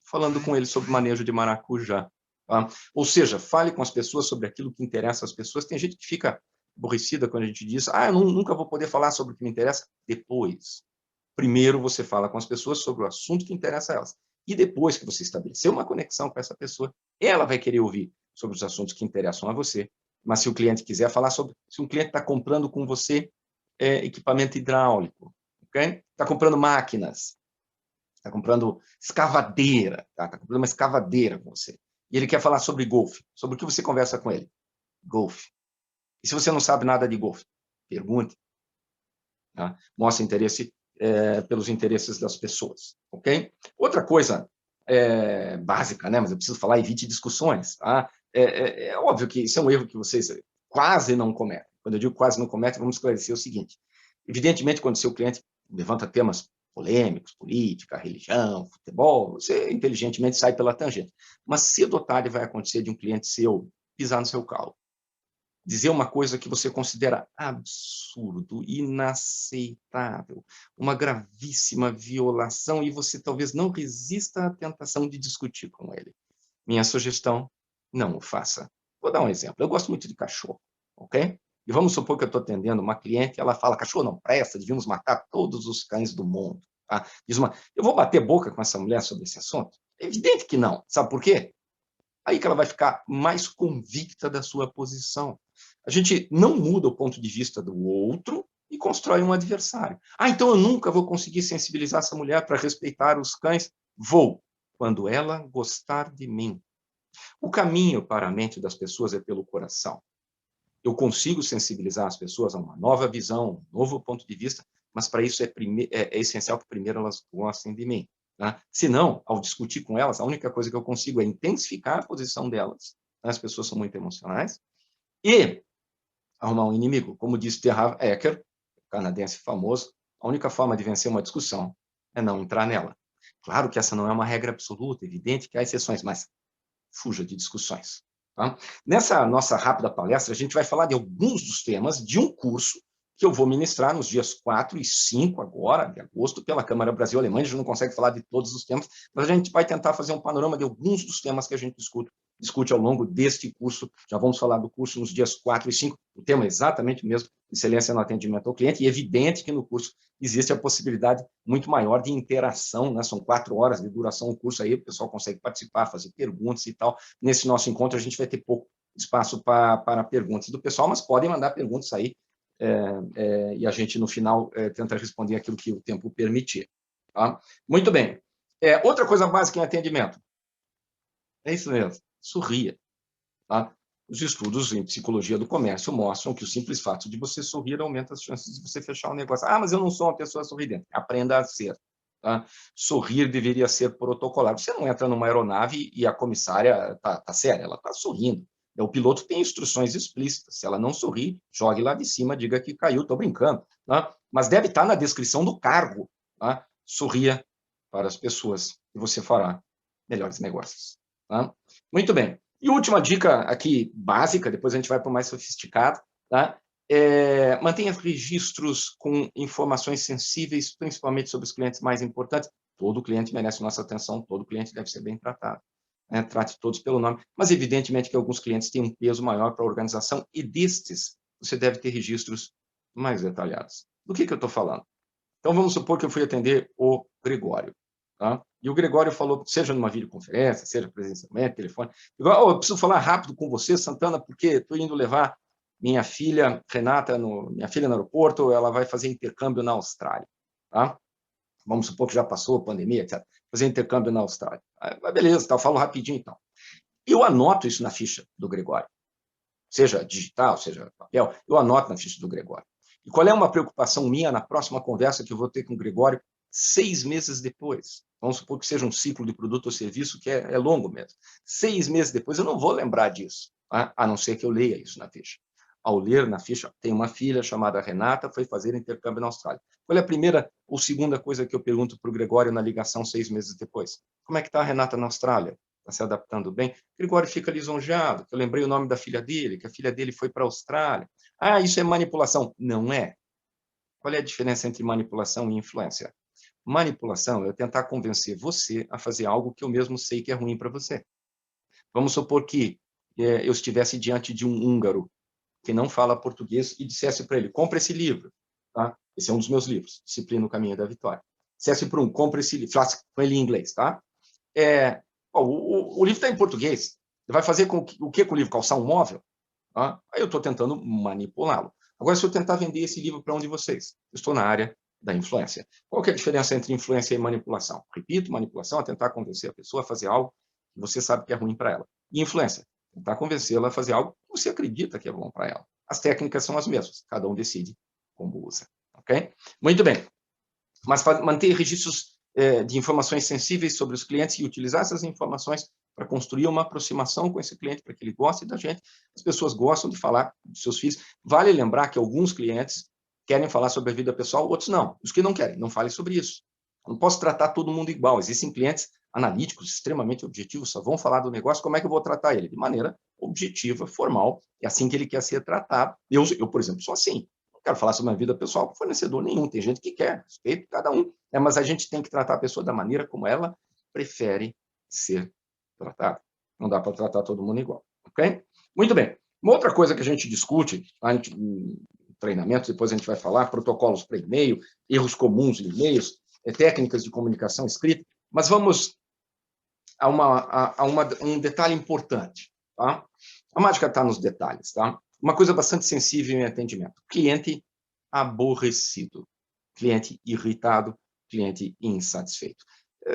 Falando com ele sobre manejo de maracujá. Tá? Ou seja, fale com as pessoas sobre aquilo que interessa às pessoas. Tem gente que fica aborrecida quando a gente diz, eu nunca vou poder falar sobre o que me interessa. Depois. Primeiro você fala com as pessoas sobre o assunto que interessa a elas. E depois que você estabeleceu uma conexão com essa pessoa, ela vai querer ouvir sobre os assuntos que interessam a você. Mas se o cliente quiser falar sobre... Se um cliente está comprando com você equipamento hidráulico, okay? Está comprando máquinas, está comprando escavadeira, está comprando uma escavadeira com você, e ele quer falar sobre golfe, sobre o que você conversa com ele? Golfe. E se você não sabe nada de golfe? Pergunte. Tá? Mostre interesse pelos interesses das pessoas, ok? Outra coisa básica, né? Mas eu preciso falar, evite discussões, tá? É óbvio que isso é um erro que vocês quase não cometem. Quando eu digo quase não cometem, vamos esclarecer o seguinte. Evidentemente, quando seu cliente levanta temas polêmicos, política, religião, futebol, você inteligentemente sai pela tangente. Mas cedo ou tarde vai acontecer de um cliente seu pisar no seu calo, dizer uma coisa que você considera absurdo, inaceitável, uma gravíssima violação, e você talvez não resista à tentação de discutir com ele. Minha sugestão, não o faça. Vou dar um exemplo. Eu gosto muito de cachorro, ok? E vamos supor que eu estou atendendo uma cliente e ela fala, cachorro não presta, devíamos matar todos os cães do mundo. Tá? Eu vou bater boca com essa mulher sobre esse assunto? É evidente que não. Sabe por quê? Aí que ela vai ficar mais convicta da sua posição. A gente não muda o ponto de vista do outro e constrói um adversário. Então eu nunca vou conseguir sensibilizar essa mulher para respeitar os cães? Vou, quando ela gostar de mim. O caminho para a mente das pessoas é pelo coração. Eu consigo sensibilizar as pessoas a uma nova visão, um novo ponto de vista, mas para isso é essencial que primeiro elas gostem de mim. Tá? Senão, ao discutir com elas, a única coisa que eu consigo é intensificar a posição delas. As pessoas são muito emocionais. E arrumar um inimigo. Como disse Terra Ecker, canadense famoso, a única forma de vencer uma discussão é não entrar nela. Claro que essa não é uma regra absoluta, evidente que há exceções, mas fuja de discussões. Tá? Nessa nossa rápida palestra, a gente vai falar de alguns dos temas de um curso que eu vou ministrar nos dias 4 e 5 agora, de agosto, pela Câmara Brasil-Alemanha. A gente não consegue falar de todos os temas, mas a gente vai tentar fazer um panorama de alguns dos temas que a gente discute ao longo deste curso. Já vamos falar do curso nos dias 4 e 5. O tema é exatamente o mesmo, excelência no atendimento ao cliente, e é evidente que no curso existe a possibilidade muito maior de interação, né? São 4 horas de duração o curso aí, o pessoal consegue participar, fazer perguntas e tal. Nesse nosso encontro, a gente vai ter pouco espaço para perguntas do pessoal, mas podem mandar perguntas aí, e a gente, no final, tenta responder aquilo que o tempo permitir. Tá? Muito bem. Outra coisa básica em atendimento. É isso mesmo, sorria. Tá? Os estudos em psicologia do comércio mostram que o simples fato de você sorrir aumenta as chances de você fechar o negócio. Mas eu não sou uma pessoa sorridente. Aprenda a ser. Tá? Sorrir deveria ser protocolar. Você não entra numa aeronave e a comissária está séria, ela está sorrindo. O piloto tem instruções explícitas. Se ela não sorrir, jogue lá de cima, diga que caiu, estou brincando. Tá? Mas deve estar na descrição do cargo. Tá? Sorria para as pessoas e você fará melhores negócios. Tá? Muito bem. E última dica aqui, básica, depois a gente vai para o mais sofisticado, tá? Mantenha registros com informações sensíveis, principalmente sobre os clientes mais importantes. todo cliente merece nossa atenção, todo cliente deve ser bem tratado. Né? Trate todos pelo nome, mas evidentemente que alguns clientes têm um peso maior para a organização, e destes você deve ter registros mais detalhados. Do que eu estou falando? Então, vamos supor que eu fui atender o Gregório. Tá? E o Gregório falou, seja numa videoconferência, seja presencialmente, telefone, igual, eu preciso falar rápido com você, Santana, porque estou indo levar minha filha, Renata, minha filha no aeroporto, ela vai fazer intercâmbio na Austrália. Tá? Vamos supor que já passou a pandemia, etc. Fazer intercâmbio na Austrália. Beleza, tá, eu falo rapidinho então. Eu anoto isso na ficha do Gregório. Seja digital, seja papel, eu anoto na ficha do Gregório. E qual é uma preocupação minha na próxima conversa que eu vou ter com o Gregório 6 meses depois? Vamos supor que seja um ciclo de produto ou serviço que é longo mesmo. 6 meses depois, eu não vou lembrar disso, tá? A não ser que eu leia isso na ficha. Ao ler na ficha, tem uma filha chamada Renata, foi fazer intercâmbio na Austrália. Qual é a primeira ou segunda coisa que eu pergunto para o Gregório na ligação 6 meses depois? Como é que está a Renata na Austrália? Está se adaptando bem? Gregório fica lisonjeado, que eu lembrei o nome da filha dele, que a filha dele foi para a Austrália. Ah, isso é manipulação. Não é. Qual é a diferença entre manipulação e influência? Manipulação é eu tentar convencer você a fazer algo que eu mesmo sei que é ruim para você. Vamos supor que eu estivesse diante de um húngaro que não fala português e dissesse para ele, compra esse livro. Tá? Esse é um dos meus livros, Disciplina, o Caminho da Vitória. Dissesse para compra esse livro, falasse com ele em inglês. Tá? O livro está em português. Você vai fazer o que com o livro? Calçar um móvel? Tá? Aí eu estou tentando manipulá-lo. Agora, se eu tentar vender esse livro para um de vocês, eu estou na área da influência. Qual que é a diferença entre influência e manipulação? Repito, manipulação é tentar convencer a pessoa a fazer algo que você sabe que é ruim para ela. E influência, tentar convencê-la a fazer algo que você acredita que é bom para ela. As técnicas são as mesmas, cada um decide como usa. Ok? Muito bem. Mas manter registros de informações sensíveis sobre os clientes e utilizar essas informações para construir uma aproximação com esse cliente, para que ele goste da gente. As pessoas gostam de falar dos seus filhos. Vale lembrar que alguns clientes querem falar sobre a vida pessoal, outros não. Os que não querem, não falem sobre isso. Eu não posso tratar todo mundo igual. Existem clientes analíticos, extremamente objetivos, só vão falar do negócio, como é que eu vou tratar ele? De maneira objetiva, formal, é assim que ele quer ser tratado. Eu por exemplo, sou assim. Não quero falar sobre a vida pessoal com fornecedor nenhum. Tem gente que quer, respeito cada um. Mas a gente tem que tratar a pessoa da maneira como ela prefere ser tratada. Não dá para tratar todo mundo igual. Ok? Muito bem. Uma outra coisa que a gente discute em treinamentos, depois a gente vai falar, protocolos para e-mail, erros comuns em e-mails, técnicas de comunicação escrita, mas vamos a um detalhe importante. Tá? A mágica está nos detalhes. Tá? Uma coisa bastante sensível em atendimento. Cliente aborrecido, cliente irritado, cliente insatisfeito.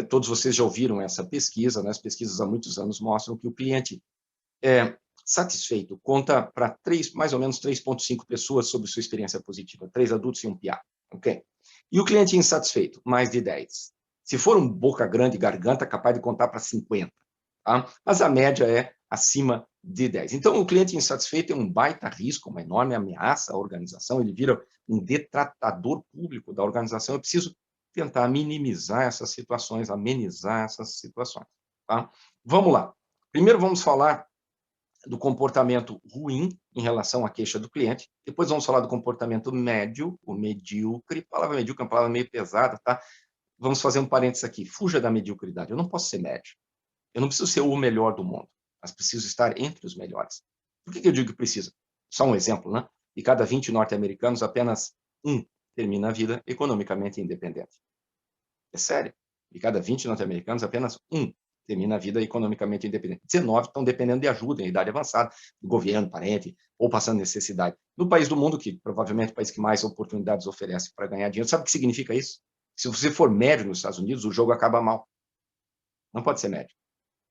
Todos vocês já ouviram essa pesquisa, né? As pesquisas há muitos anos mostram que o cliente satisfeito conta para mais ou menos 3,5 pessoas sobre sua experiência positiva, 3 adultos e um piá. Okay? E o cliente insatisfeito, mais de 10. Se for um boca grande, garganta, capaz de contar para 50. Tá? Mas a média é acima de 10. Então, o cliente insatisfeito é um baita risco, uma enorme ameaça à organização, ele vira um detratador público da organização. Eu preciso tentar minimizar essas situações, amenizar essas situações. Tá? Vamos lá. Primeiro, vamos falar do comportamento ruim em relação à queixa do cliente. Depois vamos falar do comportamento médio, o medíocre. A palavra medíocre é uma palavra meio pesada, tá? Vamos fazer um parênteses aqui. Fuja da mediocridade. Eu não posso ser médio. Eu não preciso ser o melhor do mundo, mas preciso estar entre os melhores. Por que eu digo que precisa? Só um exemplo, né? De cada 20 norte-americanos, apenas um termina a vida economicamente independente. É sério. De cada 20 norte-americanos, apenas um termina a vida economicamente independente. 19 estão dependendo de ajuda em idade avançada, do governo, parente, ou passando necessidade. No país do mundo, que provavelmente é o país que mais oportunidades oferece para ganhar dinheiro, sabe o que significa isso? Se você for médio nos Estados Unidos, o jogo acaba mal. Não pode ser médio.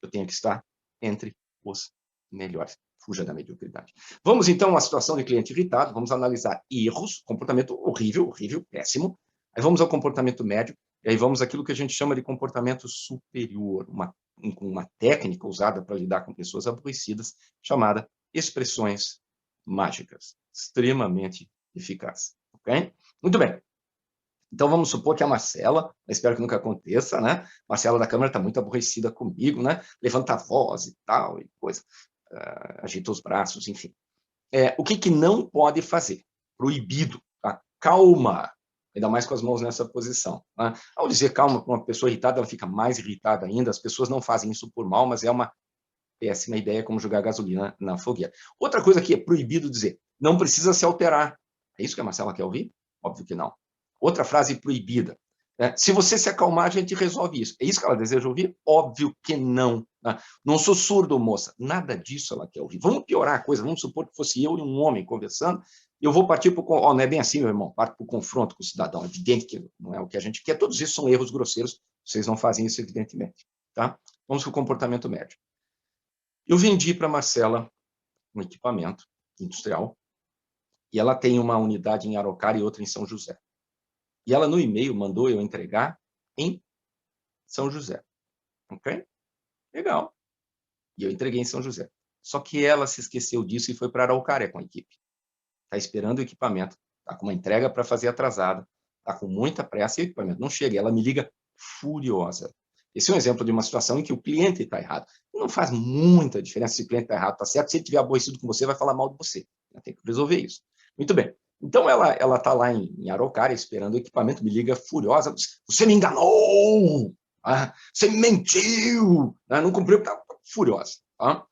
Eu tenho que estar entre os melhores. Fuja da mediocridade. Vamos, então, à situação de cliente irritado. Vamos analisar erros, comportamento horrível, péssimo. Aí vamos ao comportamento médio. E aí vamos àquilo que a gente chama de comportamento superior, uma técnica usada para lidar com pessoas aborrecidas, chamada expressões mágicas. Extremamente eficaz. Ok? Muito bem. Então, vamos supor que a Marcela, espero que nunca aconteça, né? Marcela da Câmara está muito aborrecida comigo, né? Levanta a voz e tal, e coisa. Agita os braços, enfim. O que não pode fazer? Proibido. Tá? Calma. ainda mais com as mãos nessa posição. Né? Ao dizer calma para uma pessoa irritada, ela fica mais irritada ainda. As pessoas não fazem isso por mal, mas é uma péssima ideia, como jogar gasolina na fogueira. Outra coisa que é proibido dizer, não precisa se alterar. É isso que a Marcela quer ouvir? Óbvio que não. Outra frase proibida. Se você se acalmar, a gente resolve isso. É isso que ela deseja ouvir? Óbvio que não. Né? Não sou surdo, moça. Nada disso ela quer ouvir. Vamos piorar a coisa. Vamos supor que fosse eu e um homem conversando. Eu vou partir para o... não é bem assim, meu irmão. Parto para o confronto com o cidadão. É evidente que não é o que a gente quer. Todos isso são erros grosseiros. Vocês não fazem isso, evidentemente. Tá? Vamos para o comportamento médio. Eu vendi para a Marcela um equipamento industrial e ela tem uma unidade em Araucária e outra em São José. E ela, no e-mail, mandou eu entregar em São José. Ok? Legal. E eu entreguei em São José. Só que ela se esqueceu disso e foi para Araucária com a equipe. Está esperando o equipamento, está com uma entrega para fazer atrasada, está com muita pressa e o equipamento não chega. E ela me liga furiosa. Esse é um exemplo de uma situação em que o cliente está errado. Não faz muita diferença se o cliente está errado, está certo. Se ele estiver aborrecido com você, vai falar mal de você. Tem que resolver isso. Muito bem. Então, ela está lá em Araucária, esperando o equipamento, me liga furiosa. Você me enganou! Você me mentiu! Não cumpriu, está furiosa. Tá?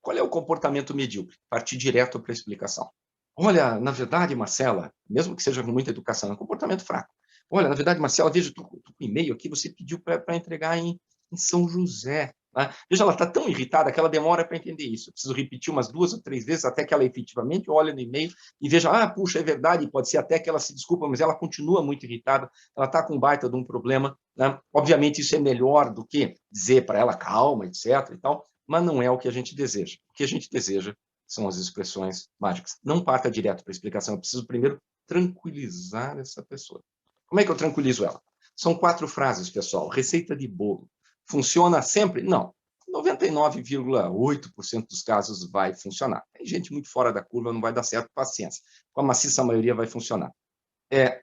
Qual é o comportamento medíocre? Partir direto para a explicação. Olha, na verdade, Marcela, mesmo que seja com muita educação, é um comportamento fraco. Olha, na verdade, Marcela, veja, estou com um e-mail aqui, você pediu para entregar em São José. Né? Veja, ela está tão irritada que ela demora para entender isso. Eu preciso repetir umas 2 ou 3 vezes até que ela efetivamente olhe no e-mail e veja, puxa, é verdade, pode ser até que ela se desculpa, mas ela continua muito irritada, ela está com um baita de um problema. Né? Obviamente, isso é melhor do que dizer para ela calma, etc. e tal, mas não é o que a gente deseja. O que a gente deseja são as expressões mágicas. Não parta direto para a explicação, eu preciso primeiro tranquilizar essa pessoa. Como é que eu tranquilizo ela? São 4 frases, pessoal. Receita de bolo. Funciona sempre? Não. 99,8% dos casos vai funcionar. Tem gente muito fora da curva, não vai dar certo, paciência. Com a maciça maioria vai funcionar.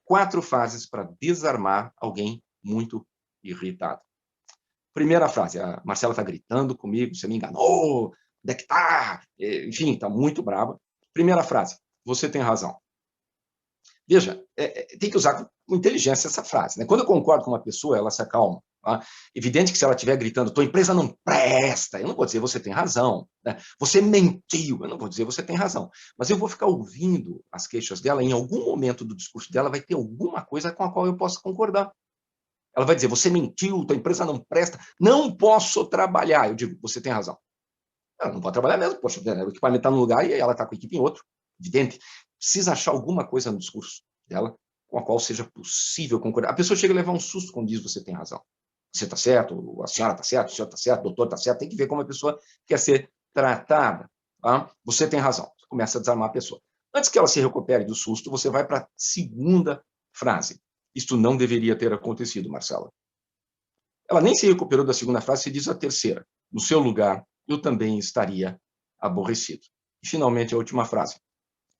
4 frases para desarmar alguém muito irritado. Primeira frase, a Marcela está gritando comigo, você me enganou, onde é que está? Enfim, está muito brava. Primeira frase, você tem razão. Veja, tem que usar com inteligência essa frase. Né? Quando eu concordo com uma pessoa, ela se acalma. Tá? Evidente que se ela estiver gritando, tua empresa não presta, eu não vou dizer você tem razão. Né? Você mentiu, eu não vou dizer você tem razão. Mas eu vou ficar ouvindo as queixas dela, em algum momento do discurso dela vai ter alguma coisa com a qual eu possa concordar. Ela vai dizer, você mentiu, tua empresa não presta, não posso trabalhar. Eu digo, você tem razão. Ela não pode trabalhar mesmo, poxa, o equipamento está num lugar e ela está com a equipe em outro. Evidente. Precisa achar alguma coisa no discurso dela com a qual seja possível concordar. A pessoa chega a levar um susto quando diz você tem razão. Você está certo, a senhora está certa, o senhor está certo, o doutor está certo. Tem que ver como a pessoa quer ser tratada. Tá? Você tem razão. Você começa a desarmar a pessoa. Antes que ela se recupere do susto, você vai para a segunda frase. Isto não deveria ter acontecido, Marcela. Ela nem se recuperou da segunda frase, se diz a terceira. No seu lugar, eu também estaria aborrecido. E, finalmente, a última frase.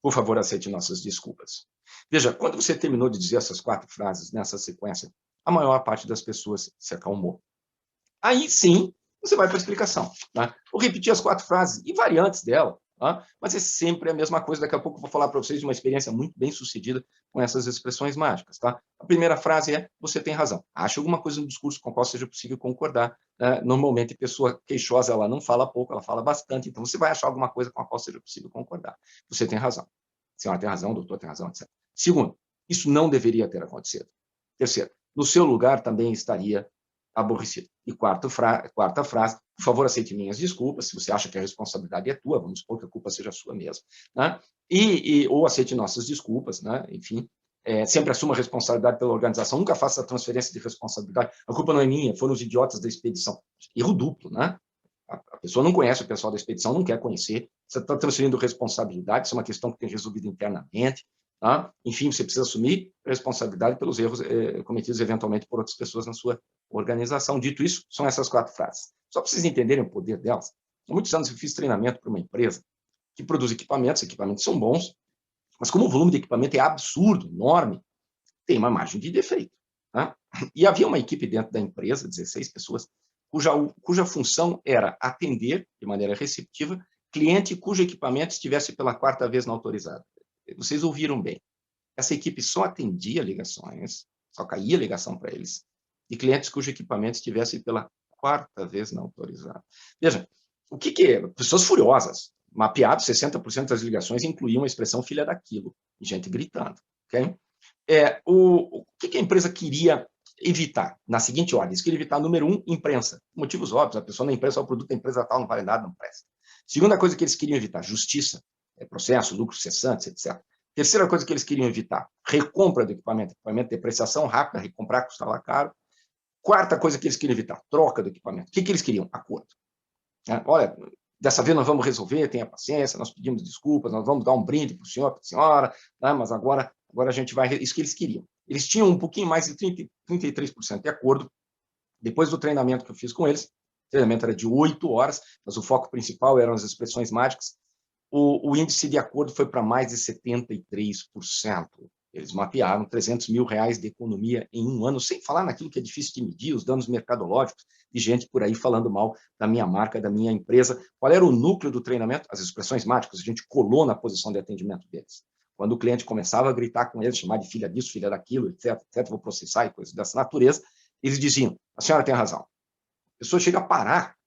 Por favor, aceite nossas desculpas. Veja, quando você terminou de dizer essas 4 frases nessa sequência, a maior parte das pessoas se acalmou. Aí, sim, você vai para a explicação. Tá? Vou repetir as 4 frases e variantes dela, tá? Mas é sempre a mesma coisa. Daqui a pouco eu vou falar para vocês de uma experiência muito bem sucedida com essas expressões mágicas. Tá? A primeira frase é, você tem razão. Acha alguma coisa no discurso com a qual seja possível concordar. Normalmente, a pessoa queixosa, ela não fala pouco, ela fala bastante. Então, você vai achar alguma coisa com a qual seja possível concordar. Você tem razão. A senhora tem razão, o doutor tem razão, etc. Segundo, isso não deveria ter acontecido. Terceiro, no seu lugar também estaria aborrecido. E quarta frase, por favor, aceite minhas desculpas, se você acha que a responsabilidade é tua, vamos supor que a culpa seja sua mesmo. Né? Ou aceite nossas desculpas, né? Enfim, sempre assuma a responsabilidade pela organização, nunca faça a transferência de responsabilidade, a culpa não é minha, foram os idiotas da expedição. Erro duplo, né? A pessoa não conhece o pessoal da expedição, não quer conhecer, você está transferindo responsabilidade, isso é uma questão que tem resolvido internamente. Tá? Enfim, você precisa assumir responsabilidade pelos erros cometidos eventualmente por outras pessoas na sua organização. Dito isso, são essas 4 frases. Só para vocês entenderem o poder delas, há muitos anos eu fiz treinamento para uma empresa que produz equipamentos são bons, mas como o volume de equipamento é absurdo, enorme, tem uma margem de defeito. Tá? E havia uma equipe dentro da empresa, 16 pessoas, cuja função era atender de maneira receptiva cliente cujo equipamento estivesse pela 4ª vez não autorizado. Vocês ouviram bem. essa equipe só atendia ligações, só caía ligação para eles, de clientes cujo equipamento estivesse pela 4ª vez não autorizado. Veja, o que é? Pessoas furiosas. Mapeado, 60% das ligações incluíam a expressão filha daquilo, e gente gritando. Okay? O que a empresa queria evitar? Na seguinte ordem, eles queriam evitar, número 1, imprensa. Motivos óbvios, a pessoa na imprensa, o produto da empresa tal não vale nada, não presta. Segunda coisa que eles queriam evitar, justiça, processo, lucros cessantes, etc. Terceira coisa que eles queriam evitar, recompra do equipamento de depreciação rápida, recomprar custa lá caro. Quarta coisa que eles queriam evitar, troca do equipamento. O que eles queriam? Acordo. Olha, dessa vez nós vamos resolver, tenha paciência, nós pedimos desculpas, nós vamos dar um brinde para o senhor, para a senhora, mas agora a gente vai... Isso que eles queriam. Eles tinham um pouquinho mais de 33% de acordo. Depois do treinamento que eu fiz com eles, o treinamento era de 8 horas, mas o foco principal eram as expressões mágicas, o índice de acordo foi para mais de 73%. Eles mapearam R$300 mil de economia em um ano, sem falar naquilo que é difícil de medir, os danos mercadológicos, de gente por aí falando mal da minha marca, da minha empresa. Qual era o núcleo do treinamento? As expressões mágicas, a gente colou na posição de atendimento deles. Quando o cliente começava a gritar com eles, chamar de filha disso, filha daquilo, etc., vou processar e coisas dessa natureza, eles diziam, a senhora tem razão. A pessoa chega a parar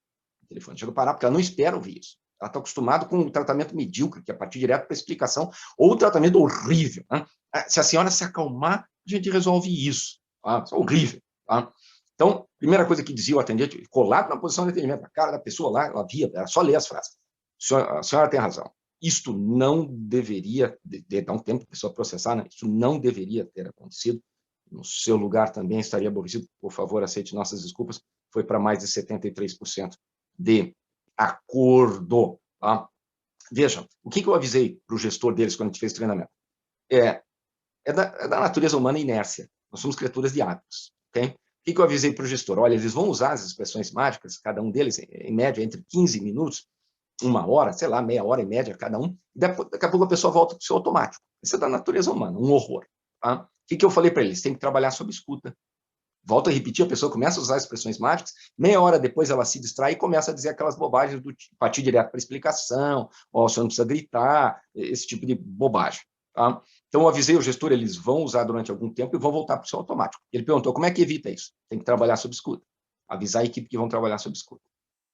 o telefone, chega a parar porque ela não espera ouvir isso. Ela está acostumada com o tratamento medíocre, que é partir direto para a explicação, ou o tratamento horrível. Né? Se a senhora se acalmar, a gente resolve isso. Tá? Isso é horrível. Tá? Então, primeira coisa que dizia o atendente, colado na posição de atendimento, a cara da pessoa lá, ela via, era só ler as frases. A senhora tem razão. Isto não deveria, dar um tempo para a pessoa processar, né? Isso não deveria ter acontecido. No seu lugar também estaria aborrecido. Por favor, aceite nossas desculpas. Foi para mais de 73% de acordo. Tá? Veja, o que eu avisei para o gestor deles quando a gente fez treinamento? É da natureza humana a inércia. Nós somos criaturas de hábitos. Okay? O que eu avisei para o gestor? Olha, eles vão usar as expressões mágicas, cada um deles, em média, entre 15 minutos, 1 hora, sei lá, meia hora em média cada um, e daqui a pouco a pessoa volta para o seu automático. Isso é da natureza humana, um horror. Tá? O que eu falei para eles? Tem que trabalhar sob escuta. Volto a repetir, a pessoa começa a usar expressões mágicas, meia hora depois ela se distrai e começa a dizer aquelas bobagens do tipo, partir direto para a explicação, o senhor não precisa gritar, esse tipo de bobagem. Tá? Então, eu avisei o gestor, eles vão usar durante algum tempo e vão voltar para o seu automático. Ele perguntou, como é que evita isso? Tem que trabalhar sob escuta. Avisar a equipe que vão trabalhar sob escuta,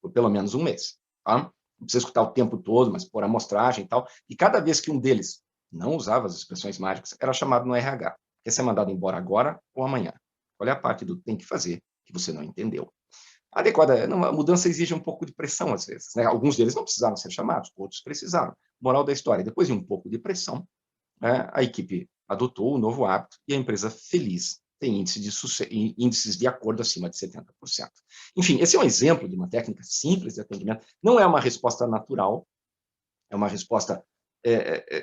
por pelo menos um mês. Tá? Não precisa escutar o tempo todo, mas por amostragem e tal. E cada vez que um deles não usava as expressões mágicas, era chamado no RH. Quer ser mandado embora agora ou amanhã? Qual é a parte do tem que fazer que você não entendeu? A mudança exige um pouco de pressão, às vezes. Né? Alguns deles não precisaram ser chamados, outros precisaram. Moral da história, depois de um pouco de pressão, a equipe adotou o novo hábito e a empresa feliz tem índices de acordo acima de 70%. Enfim, esse é um exemplo de uma técnica simples de atendimento. Não é uma resposta natural, é uma resposta...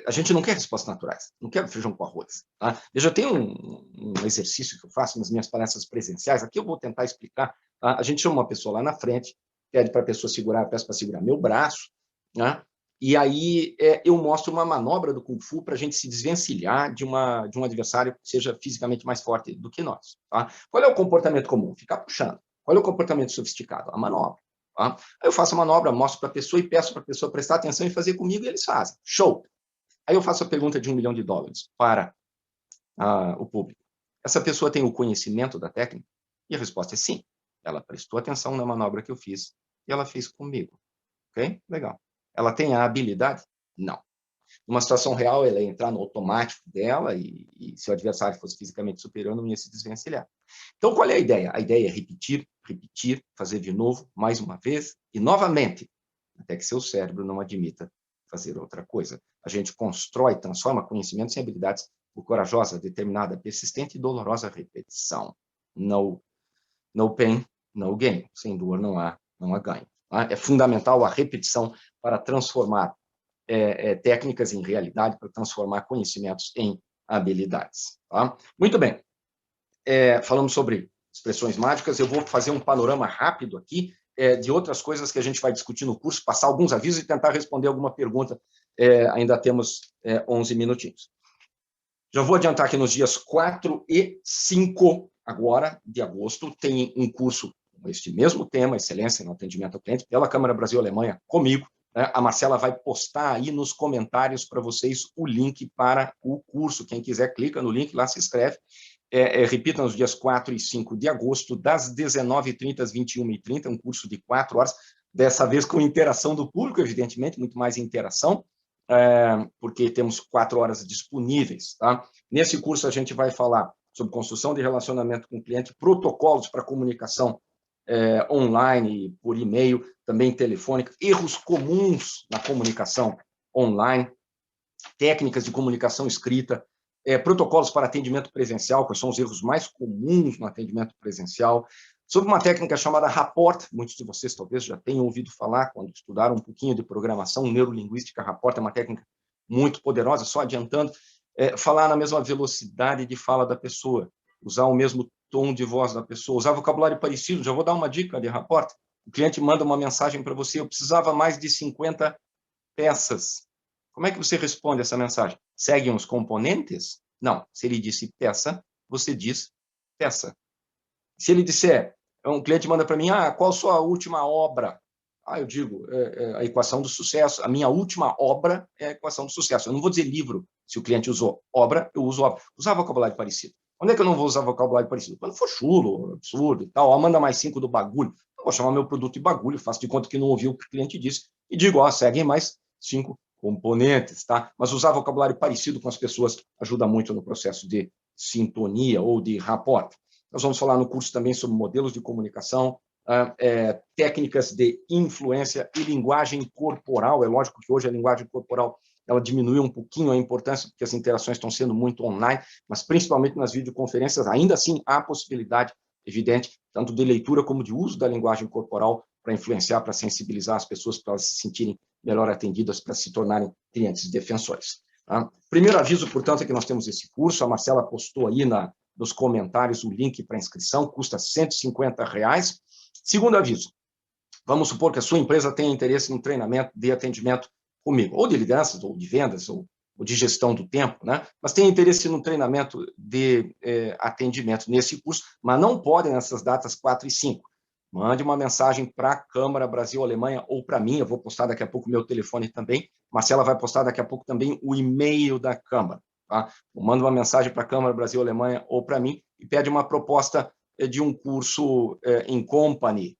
a gente não quer respostas naturais, não quer feijão com arroz. Tá? Eu já tenho um exercício que eu faço nas minhas palestras presenciais, aqui eu vou tentar explicar. Tá? A gente chama uma pessoa lá na frente, pede para a pessoa segurar, peço para segurar meu braço, né? E aí eu mostro uma manobra do Kung Fu para a gente se desvencilhar de um adversário que seja fisicamente mais forte do que nós. Tá? Qual é o comportamento comum? Ficar puxando. Qual é o comportamento sofisticado? A manobra. Tá? Aí eu faço a manobra, mostro para a pessoa e peço para a pessoa prestar atenção e fazer comigo, e eles fazem. Show! Aí eu faço a pergunta de $1 milhão para o público. Essa pessoa tem o conhecimento da técnica? E a resposta é sim. Ela prestou atenção na manobra que eu fiz e ela fez comigo. Ok? Legal. Ela tem a habilidade? Não. Numa situação real, ela ia entrar no automático dela e se o adversário fosse fisicamente superior, não ia se desvencilhar. Então, qual é a ideia? A ideia é repetir, repetir, fazer de novo, mais uma vez e novamente, até que seu cérebro não admita fazer outra coisa. A gente constrói, transforma conhecimentos em habilidades por corajosa, determinada, persistente e dolorosa repetição. No pain, no gain. Sem dor não há ganho. É fundamental a repetição para transformar técnicas em realidade, para transformar conhecimentos em habilidades. Tá? Muito bem. Falamos sobre expressões mágicas, eu vou fazer um panorama rápido aqui de outras coisas que a gente vai discutir no curso, passar alguns avisos e tentar responder alguma pergunta. Ainda temos 11 minutinhos. Já vou adiantar que nos dias 4 e 5 agora de agosto tem um curso com este mesmo tema, excelência no atendimento ao cliente, pela Câmara Brasil-Alemanha, comigo, né? A Marcela vai postar aí nos comentários para vocês o link para o curso. Quem quiser, clica no link, lá se inscreve. Repita, nos dias 4 e 5 de agosto, das 19h30 às 21h30, um curso de 4 horas, dessa vez com interação do público, evidentemente, muito mais interação, porque temos 4 horas disponíveis. Tá? Nesse curso, a gente vai falar sobre construção de relacionamento com o cliente, protocolos para comunicação online, por e-mail, também telefônica, erros comuns na comunicação online, técnicas de comunicação escrita, protocolos para atendimento presencial, quais são os erros mais comuns no atendimento presencial, sobre uma técnica chamada rapport, muitos de vocês talvez já tenham ouvido falar quando estudaram um pouquinho de programação neurolinguística. Rapport é uma técnica muito poderosa, só adiantando, falar na mesma velocidade de fala da pessoa, usar o mesmo tom de voz da pessoa, usar vocabulário parecido. Já vou dar uma dica de rapport. O cliente manda uma mensagem para você: eu precisava mais de 50 peças. Como é que você responde essa mensagem? Seguem os componentes? Não. Se ele disse peça, você diz peça. Se ele disser, um cliente manda para mim: qual a sua última obra? Eu digo, a equação do sucesso. A minha última obra é a equação do sucesso. Eu não vou dizer livro. Se o cliente usou obra, eu uso obra. Usar vocabulário parecido. Onde é que eu não vou usar vocabulário parecido? Quando for chulo, absurdo e tal. Manda mais 5 do bagulho. Eu vou chamar meu produto de bagulho, faço de conta que não ouviu o que o cliente disse e digo, seguem mais 5 componentes, tá? Mas usar vocabulário parecido com as pessoas ajuda muito no processo de sintonia ou de rapport. Nós vamos falar no curso também sobre modelos de comunicação, técnicas de influência e linguagem corporal. É lógico que hoje a linguagem corporal ela diminuiu um pouquinho a importância, porque as interações estão sendo muito online, mas principalmente nas videoconferências, ainda assim há a possibilidade evidente, tanto de leitura como de uso da linguagem corporal para influenciar, para sensibilizar as pessoas, para elas se sentirem melhor atendidas, para se tornarem clientes defensores. Tá? Primeiro aviso, portanto, é que nós temos esse curso. A Marcela postou aí nos comentários o link para inscrição, custa R$ 150. Segundo aviso, vamos supor que a sua empresa tenha interesse no treinamento de atendimento comigo, ou de lideranças, ou de vendas, ou de gestão do tempo, né? Mas tem interesse no treinamento de atendimento nesse curso, mas não podem nessas datas 4 e 5. Mande uma mensagem para a Câmara Brasil-Alemanha ou para mim. Eu vou postar daqui a pouco o meu telefone também. Marcela vai postar daqui a pouco também o e-mail da Câmara. Tá? Manda uma mensagem para a Câmara Brasil-Alemanha ou para mim e pede uma proposta de um curso em company,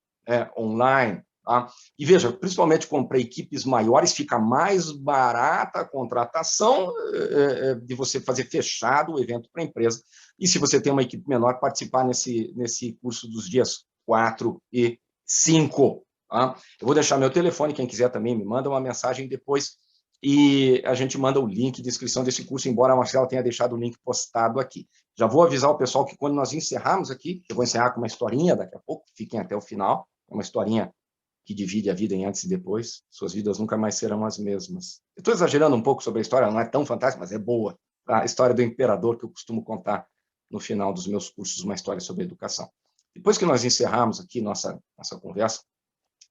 online. Tá? E veja, principalmente para equipes maiores, fica mais barata a contratação de você fazer fechado o evento para a empresa. E se você tem uma equipe menor, participar nesse curso dos dias 4 e 5. Tá? Eu vou deixar meu telefone, quem quiser também me manda uma mensagem depois e a gente manda o link de inscrição desse curso, embora a Marcela tenha deixado o link postado aqui. Já vou avisar o pessoal que quando nós encerrarmos aqui, eu vou encerrar com uma historinha daqui a pouco, fiquem até o final, é uma historinha que divide a vida em antes e depois, suas vidas nunca mais serão as mesmas. Eu estou exagerando um pouco sobre a história, não é tão fantástica, mas é boa. Tá? A história do imperador que eu costumo contar no final dos meus cursos, uma história sobre educação. Depois que nós encerrarmos aqui nossa conversa,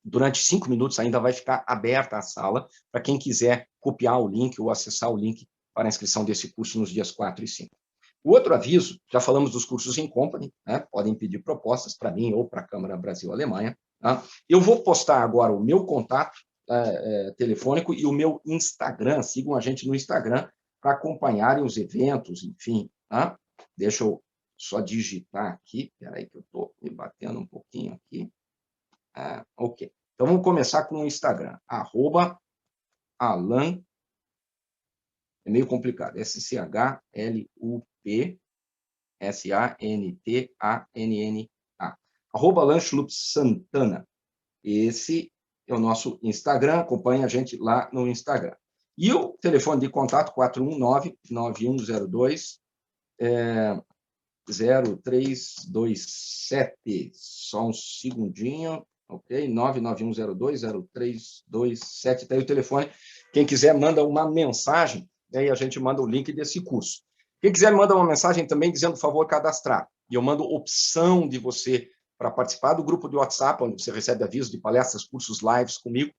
durante 5 minutos ainda vai ficar aberta a sala para quem quiser copiar o link ou acessar o link para a inscrição desse curso nos dias 4 e 5. O outro aviso, já falamos dos cursos em company, né? Podem pedir propostas para mim ou para a Câmara Brasil-Alemanha. Tá? Eu vou postar agora o meu contato telefônico e o meu Instagram. Sigam a gente no Instagram para acompanharem os eventos, enfim. Tá? Deixa eu só digitar aqui. Espera aí que eu estou me batendo um pouquinho aqui. Ok. Então, vamos começar com o Instagram. @Alan, é meio complicado, SCHLUPSANTANNA. @AlanChlupSantana. Esse é o nosso Instagram, acompanhe a gente lá no Instagram. E o telefone de contato, 419-9102-0327. Só um segundinho, ok? 99102-0327. Está aí o telefone. Quem quiser, manda uma mensagem, né, e a gente manda o link desse curso. Quem quiser, manda uma mensagem também dizendo, por favor, cadastrar. E eu mando opção de você para participar do grupo de WhatsApp, onde você recebe avisos de palestras, cursos, lives comigo,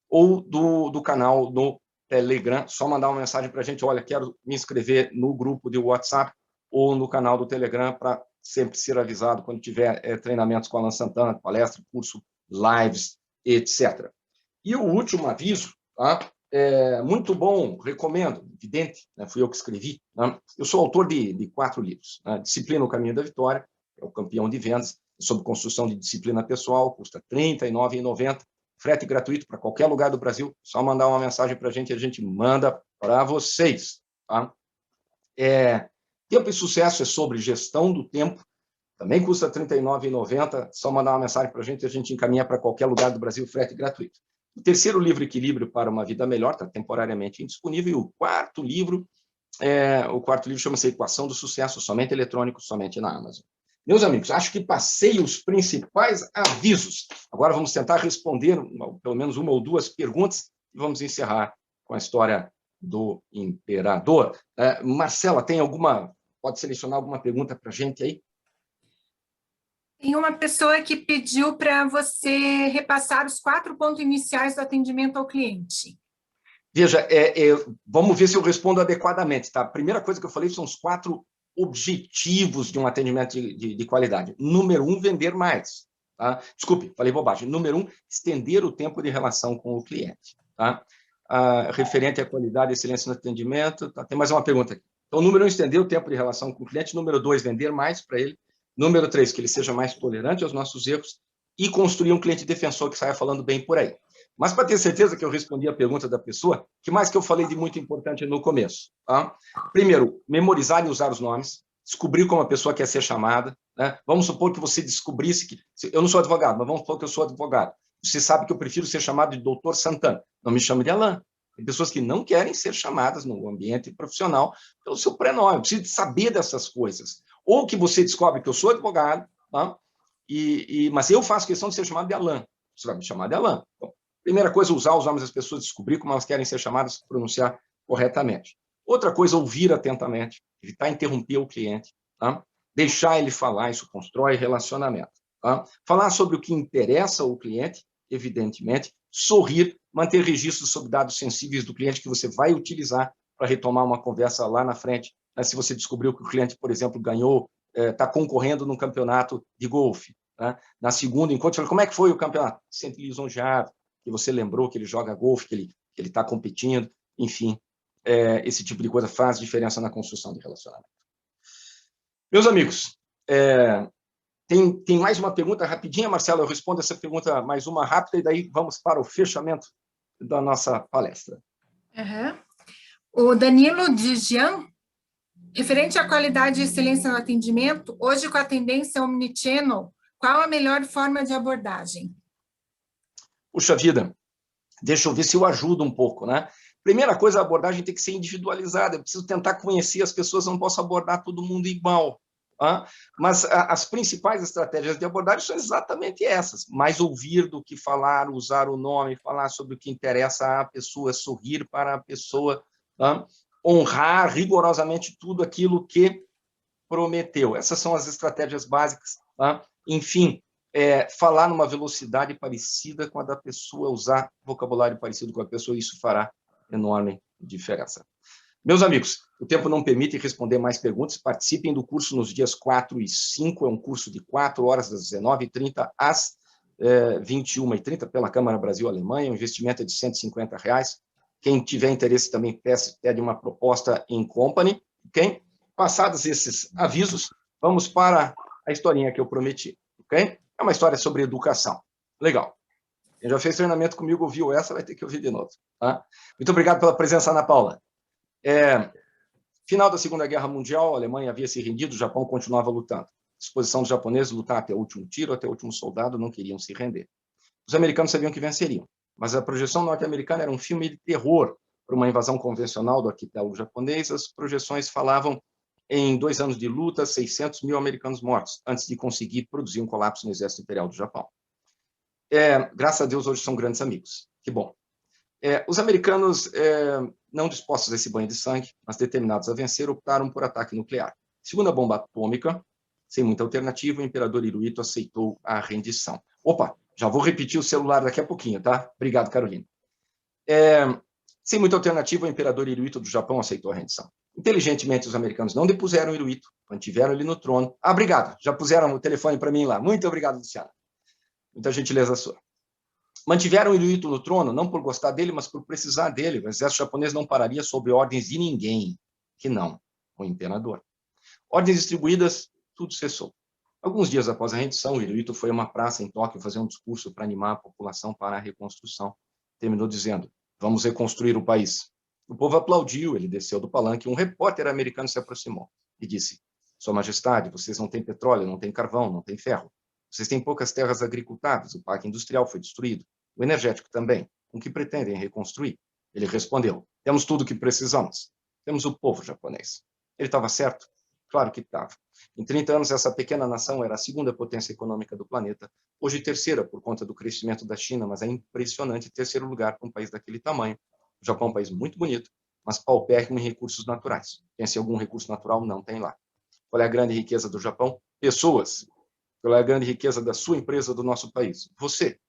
ou do canal no Telegram. Só mandar uma mensagem para a gente, olha, quero me inscrever no grupo de WhatsApp ou no canal do Telegram para sempre ser avisado quando tiver treinamentos com Alan Santana, palestra, curso, lives, etc. E o último aviso, tá? Muito bom, recomendo, evidente, né? Fui eu que escrevi. Né? Eu sou autor de 4 livros. Né? Disciplina, o Caminho da Vitória, é o campeão de vendas, sobre construção de disciplina pessoal, custa R$ 39,90, frete gratuito para qualquer lugar do Brasil, só mandar uma mensagem para a gente manda para vocês. Tá? Tempo e Sucesso é sobre gestão do tempo, também custa R$ 39,90, só mandar uma mensagem para a gente encaminha para qualquer lugar do Brasil, frete gratuito. O terceiro livro, Equilíbrio para uma Vida Melhor, está temporariamente indisponível, e o quarto livro chama-se Equação do Sucesso, somente eletrônico, somente na Amazon. Meus amigos, acho que passei os principais avisos. Agora vamos tentar responder pelo menos uma ou duas perguntas e vamos encerrar com a história do imperador. Marcela, pode selecionar alguma pergunta para a gente aí? Tem uma pessoa que pediu para você repassar os 4 pontos iniciais do atendimento ao cliente. Veja, vamos ver se eu respondo adequadamente. Tá? A primeira coisa que eu falei são os 4 objetivos de um atendimento de qualidade. Número 1, vender mais. Tá? Desculpe, falei bobagem. Número 1, estender o tempo de relação com o cliente. Tá? Referente à qualidade e excelência no atendimento. Tá? Tem mais uma pergunta aqui. Então, número 1, estender o tempo de relação com o cliente. Número 2, vender mais para ele. Número 3, que ele seja mais tolerante aos nossos erros. E construir um cliente defensor que saia falando bem por aí. Mas, para ter certeza que eu respondi a pergunta da pessoa, que mais que eu falei de muito importante no começo? Tá? Primeiro, memorizar e usar os nomes, descobrir como a pessoa quer ser chamada. Né? Vamos supor que você descobrisse que... Eu não sou advogado, mas vamos supor que eu sou advogado. Você sabe que eu prefiro ser chamado de Doutor Santana. Não me chame de Alain. Tem pessoas que não querem ser chamadas no ambiente profissional pelo seu prenome. Precisa saber dessas coisas. Ou que você descobre que eu sou advogado, tá? Mas eu faço questão de ser chamado de Alain. Você vai me chamar de Alain. Então, primeira coisa, usar os nomes das pessoas, descobrir como elas querem ser chamadas, pronunciar corretamente. Outra coisa, ouvir atentamente, evitar interromper o cliente, tá? Deixar ele falar, isso constrói relacionamento. Tá? Falar sobre o que interessa ao cliente, evidentemente, sorrir, manter registros sobre dados sensíveis do cliente que você vai utilizar para retomar uma conversa lá na frente. Né? Se você descobriu que o cliente, por exemplo, ganhou, está concorrendo num campeonato de golfe. Né? Na segunda encontro, você fala, como é que foi o campeonato? Sente lisonjeado, que você lembrou que ele joga golfe, que ele está competindo, enfim, esse tipo de coisa faz diferença na construção de relacionamento. Meus amigos, tem mais uma pergunta rapidinha, Marcelo, eu respondo essa pergunta mais uma rápida e daí vamos para o fechamento da nossa palestra. Uhum. O Danilo Dijan, referente à qualidade e excelência no atendimento, hoje com a tendência omnichannel, qual a melhor forma de abordagem? Puxa vida, deixa eu ver se eu ajudo um pouco, né? Primeira coisa, a abordagem tem que ser individualizada, eu preciso tentar conhecer as pessoas, não posso abordar todo mundo igual. Tá? Mas as principais estratégias de abordagem são exatamente essas, mais ouvir do que falar, usar o nome, falar sobre o que interessa à pessoa, sorrir para a pessoa, tá? Honrar rigorosamente tudo aquilo que prometeu. Essas são as estratégias básicas. Tá? Enfim, falar numa velocidade parecida com a da pessoa, usar vocabulário parecido com a pessoa, isso fará enorme diferença. Meus amigos, o tempo não permite responder mais perguntas, participem do curso nos dias 4 e 5, é um curso de 4 horas, das 19h30 às 21h30, pela Câmara Brasil-Alemanha, o investimento é de R$150. Quem tiver interesse também pede uma proposta em company, ok? Passados esses avisos, vamos para a historinha que eu prometi, ok? É uma história sobre educação. Legal. Quem já fez treinamento comigo, ouviu essa, vai ter que ouvir de novo. Tá? Muito obrigado pela presença, Ana Paula. Final da Segunda Guerra Mundial, a Alemanha havia se rendido, o Japão continuava lutando. Disposição dos japoneses lutar até o último tiro, até o último soldado, não queriam se render. Os americanos sabiam que venceriam, mas a projeção norte-americana era um filme de terror para uma invasão convencional do arquipélago japonês. As projeções falavam em 2 anos de luta, 600 mil americanos mortos, antes de conseguir produzir um colapso no exército imperial do Japão. Graças a Deus, hoje são grandes amigos. Que bom. Os americanos, não dispostos a esse banho de sangue, mas determinados a vencer, optaram por ataque nuclear. Segundo a bomba atômica, sem muita alternativa, o imperador Hirohito aceitou a rendição. Opa, já vou repetir o celular daqui a pouquinho, tá? Obrigado, Carolina. Sem muita alternativa, o imperador Hirohito do Japão aceitou a rendição. Inteligentemente, os americanos não depuseram Hirohito, mantiveram ele no trono. Obrigado, já puseram o telefone para mim lá. Muito obrigado, Luciana. Muita gentileza sua. Mantiveram Hirohito no trono, não por gostar dele, mas por precisar dele. O exército japonês não pararia sob ordens de ninguém, que não o imperador. Ordens distribuídas, tudo cessou. Alguns dias após a rendição, Hirohito foi a uma praça em Tóquio fazer um discurso para animar a população para a reconstrução. Terminou dizendo: vamos reconstruir o país. O povo aplaudiu, ele desceu do palanque, um repórter americano se aproximou e disse: Sua Majestade, vocês não têm petróleo, não têm carvão, não têm ferro. Vocês têm poucas terras agricultáveis, o parque industrial foi destruído, o energético também. Com que pretendem reconstruir? Ele respondeu: temos tudo o que precisamos. Temos o povo japonês. Ele estava certo? Claro que estava. Em 30 anos, essa pequena nação era a segunda potência econômica do planeta, hoje terceira por conta do crescimento da China, mas é impressionante terceiro lugar para um país daquele tamanho. O Japão é um país muito bonito, mas paupérrimo em recursos naturais. Pense em algum recurso natural, não tem lá. Qual é a grande riqueza do Japão? Pessoas. Qual é a grande riqueza da sua empresa, do nosso país? Você.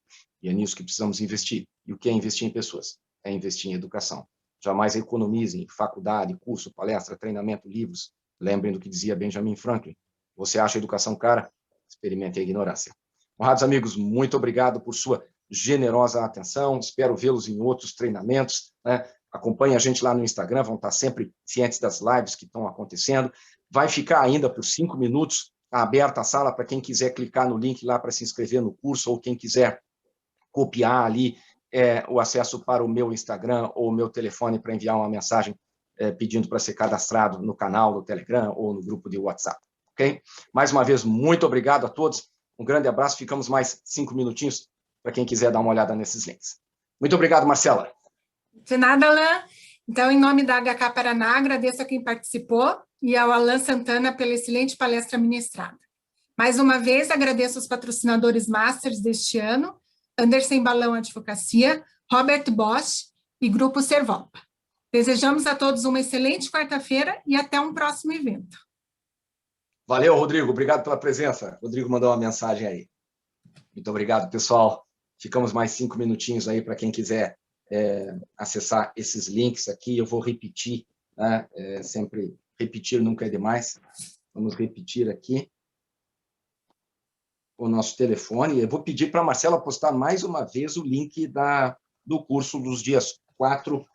E é nisso que precisamos investir. E o que é investir em pessoas? É investir em educação. Jamais economizem em faculdade, curso, palestra, treinamento, livros. Lembrem do que dizia Benjamin Franklin. Você acha a educação cara? Experimente a ignorância. Honrados amigos, muito obrigado por sua generosa atenção. Espero vê-los em outros treinamentos, né? Acompanhe a gente lá no Instagram, vão estar sempre cientes das lives que estão acontecendo. Vai ficar ainda por 5 minutos aberta a sala para quem quiser clicar no link lá para se inscrever no curso, ou quem quiser copiar ali o acesso para o meu Instagram ou o meu telefone para enviar uma mensagem pedindo para ser cadastrado no canal do Telegram ou no grupo de WhatsApp. Ok? Mais uma vez, muito obrigado a todos. Um grande abraço. Ficamos mais 5 minutinhos para quem quiser dar uma olhada nesses links. Muito obrigado, Marcela. De nada, Alain. Então, em nome da HK Paraná, agradeço a quem participou e ao Alain Santana pela excelente palestra ministrada. Mais uma vez, agradeço aos patrocinadores Masters deste ano, Anderson Balão Advocacia, Robert Bosch e Grupo Servolpa. Desejamos a todos uma excelente quarta-feira e até um próximo evento. Valeu, Rodrigo. Obrigado pela presença. Rodrigo mandou uma mensagem aí. Muito obrigado, pessoal. Ficamos mais 5 minutinhos aí para quem quiser acessar esses links aqui. Eu vou repetir, né? Sempre repetir nunca é demais. Vamos repetir aqui o nosso telefone. Eu vou pedir para a Marcela postar mais uma vez o link do curso dos dias 4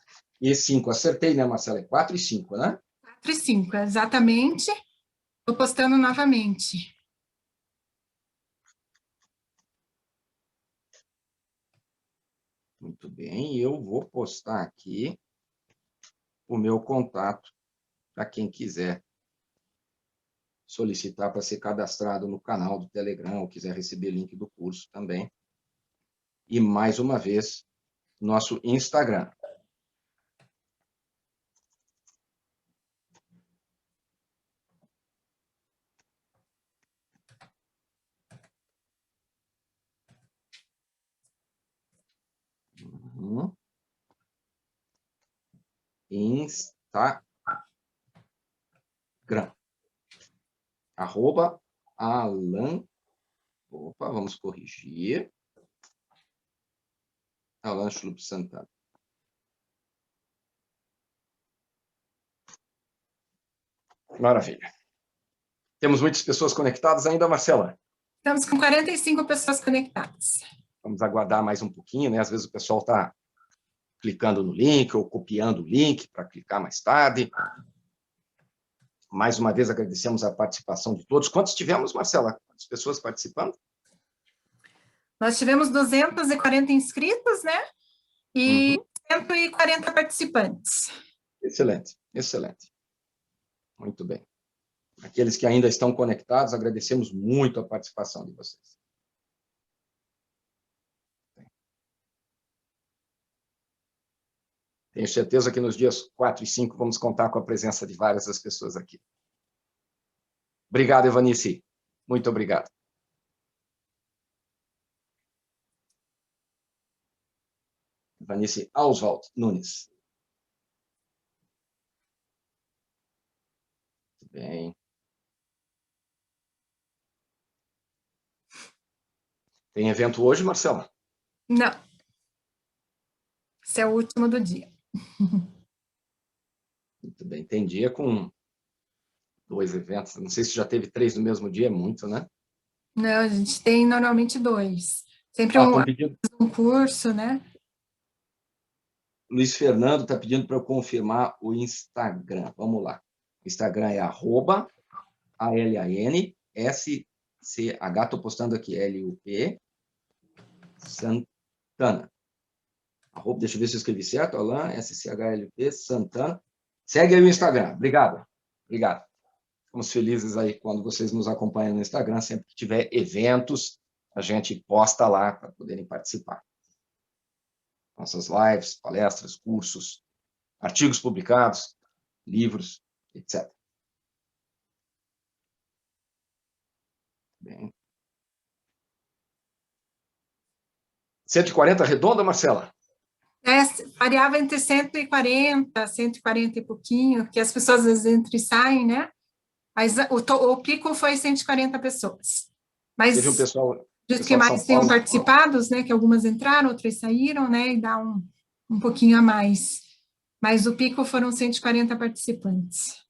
e 5. Acertei, né, Marcela? É 4 e 5, né? 4 e 5, exatamente. Estou postando novamente. Muito bem, eu vou postar aqui o meu contato para quem quiser solicitar para ser cadastrado no canal do Telegram, ou quiser receber link do curso também. E, mais uma vez, nosso Instagram. Instagram. @Alan. Opa, vamos corrigir. Alan Schlup Santana. Maravilha. Temos muitas pessoas conectadas ainda, Marcela? Estamos com 45 pessoas conectadas. Vamos aguardar mais um pouquinho, né? Às vezes o pessoal está clicando no link ou copiando o link para clicar mais tarde. Mais uma vez, agradecemos a participação de todos. Quantos tivemos, Marcela? Quantas pessoas participando? Nós tivemos 240 inscritos, né? E 140 participantes. Excelente, excelente. Muito bem. Aqueles que ainda estão conectados, agradecemos muito a participação de vocês. Tenho certeza que nos dias 4 e 5 vamos contar com a presença de várias das pessoas aqui. Obrigado, Evanice. Muito obrigado. Evanice Oswald Nunes. Muito bem. Tem evento hoje, Marcela? Não. Esse é o último do dia. Muito bem. Tem dia com 2 eventos. Não sei se já teve 3 no mesmo dia, é muito, né? Não, a gente tem normalmente 2. Sempre um curso, né? Luiz Fernando está pedindo para eu confirmar o Instagram. Vamos lá. O Instagram é @ALANSCH, estou postando aqui, LUP, Santana. Deixa eu ver se eu escrevi certo, Alain, SCHLP, Santana. Segue aí o Instagram. Obrigado. Obrigado. Ficamos felizes aí quando vocês nos acompanham no Instagram. Sempre que tiver eventos, a gente posta lá para poderem participar. Nossas lives, palestras, cursos, artigos publicados, livros, etc. Bem. 140 arredonda, Marcela? Variava entre 140, 140 e pouquinho, porque as pessoas às vezes entram e saem, né? Mas o pico foi 140 pessoas. Mas teve um pessoal que mais tenham participado, né? Que algumas entraram, outras saíram, né? E dá um pouquinho a mais. Mas o pico foram 140 participantes.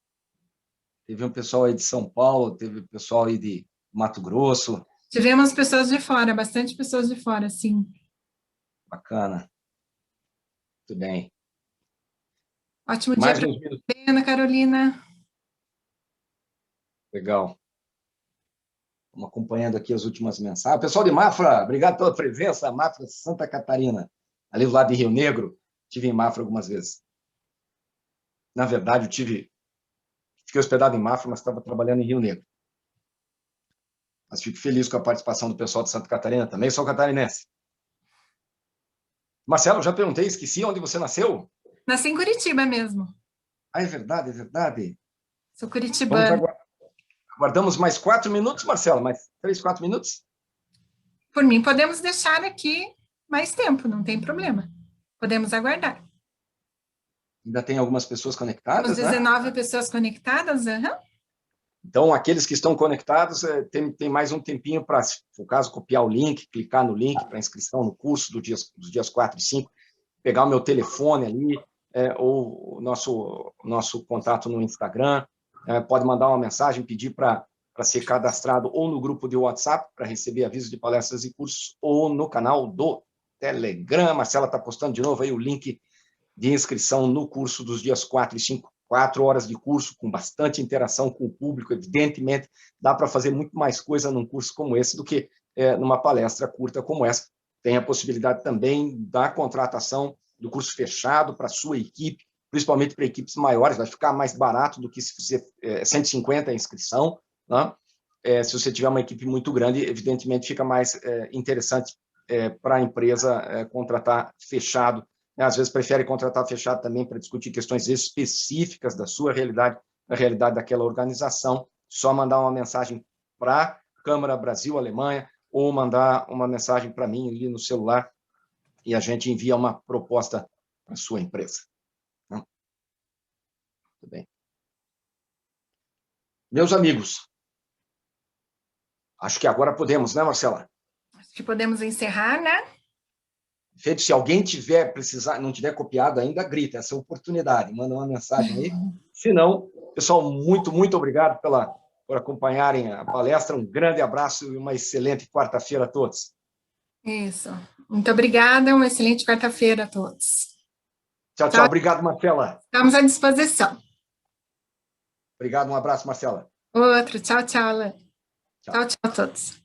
Teve um pessoal aí de São Paulo, teve um pessoal aí de Mato Grosso. Tivemos pessoas de fora, bastante pessoas de fora, sim. Bacana. Muito bem. Ótimo dia para você, Ana Carolina. Legal. Estamos acompanhando aqui as últimas mensagens. Pessoal de Mafra, obrigado pela presença. Mafra, Santa Catarina, ali do lado de Rio Negro. Estive em Mafra algumas vezes. Na verdade, fiquei hospedado em Mafra, mas estava trabalhando em Rio Negro. Mas fico feliz com a participação do pessoal de Santa Catarina também. Sou catarinense. Marcelo, já perguntei, esqueci onde você nasceu? Nasci em Curitiba mesmo. Ah, é verdade, é verdade. Sou curitibana. Aguardamos mais 4 minutos, Marcelo? Mais 3, 4 minutos? Por mim, podemos deixar aqui mais tempo, não tem problema. Podemos aguardar. Ainda tem algumas pessoas conectadas, temos 19 pessoas conectadas, Então, aqueles que estão conectados, tem mais um tempinho para, no caso, copiar o link, clicar no link para inscrição no curso dos dias 4 e 5, pegar o meu telefone ali, ou o nosso contato no Instagram, pode mandar uma mensagem, pedir para ser cadastrado ou no grupo de WhatsApp, para receber avisos de palestras e cursos, ou no canal do Telegram. A Marcela está postando de novo aí o link de inscrição no curso dos dias 4 e 5, 4 horas de curso, com bastante interação com o público, evidentemente, dá para fazer muito mais coisa num curso como esse do que numa palestra curta como essa. Tem a possibilidade também da contratação do curso fechado para a sua equipe, principalmente para equipes maiores, vai ficar mais barato do que se você 150 a inscrição, né? Se você tiver uma equipe muito grande, evidentemente fica mais interessante para a empresa contratar fechado. Às vezes prefere contratar fechado também para discutir questões específicas da sua realidade, da realidade daquela organização. Só mandar uma mensagem para a Câmara Brasil Alemanha ou mandar uma mensagem para mim ali no celular e a gente envia uma proposta para a sua empresa. Muito bem. Meus amigos, acho que agora podemos, né, Marcela? Acho que podemos encerrar, né? Feito, se alguém não tiver copiado ainda, grita, essa oportunidade, manda uma mensagem aí. Se não, pessoal, muito, muito obrigado por acompanharem a palestra, um grande abraço e uma excelente quarta-feira a todos. Isso. Muito obrigada, uma excelente quarta-feira a todos. Tchau, tchau. Obrigado, Marcela. Estamos à disposição. Obrigado, um abraço, Marcela. Outro. Tchau, tchau, Alain. Tchau, tchau a todos.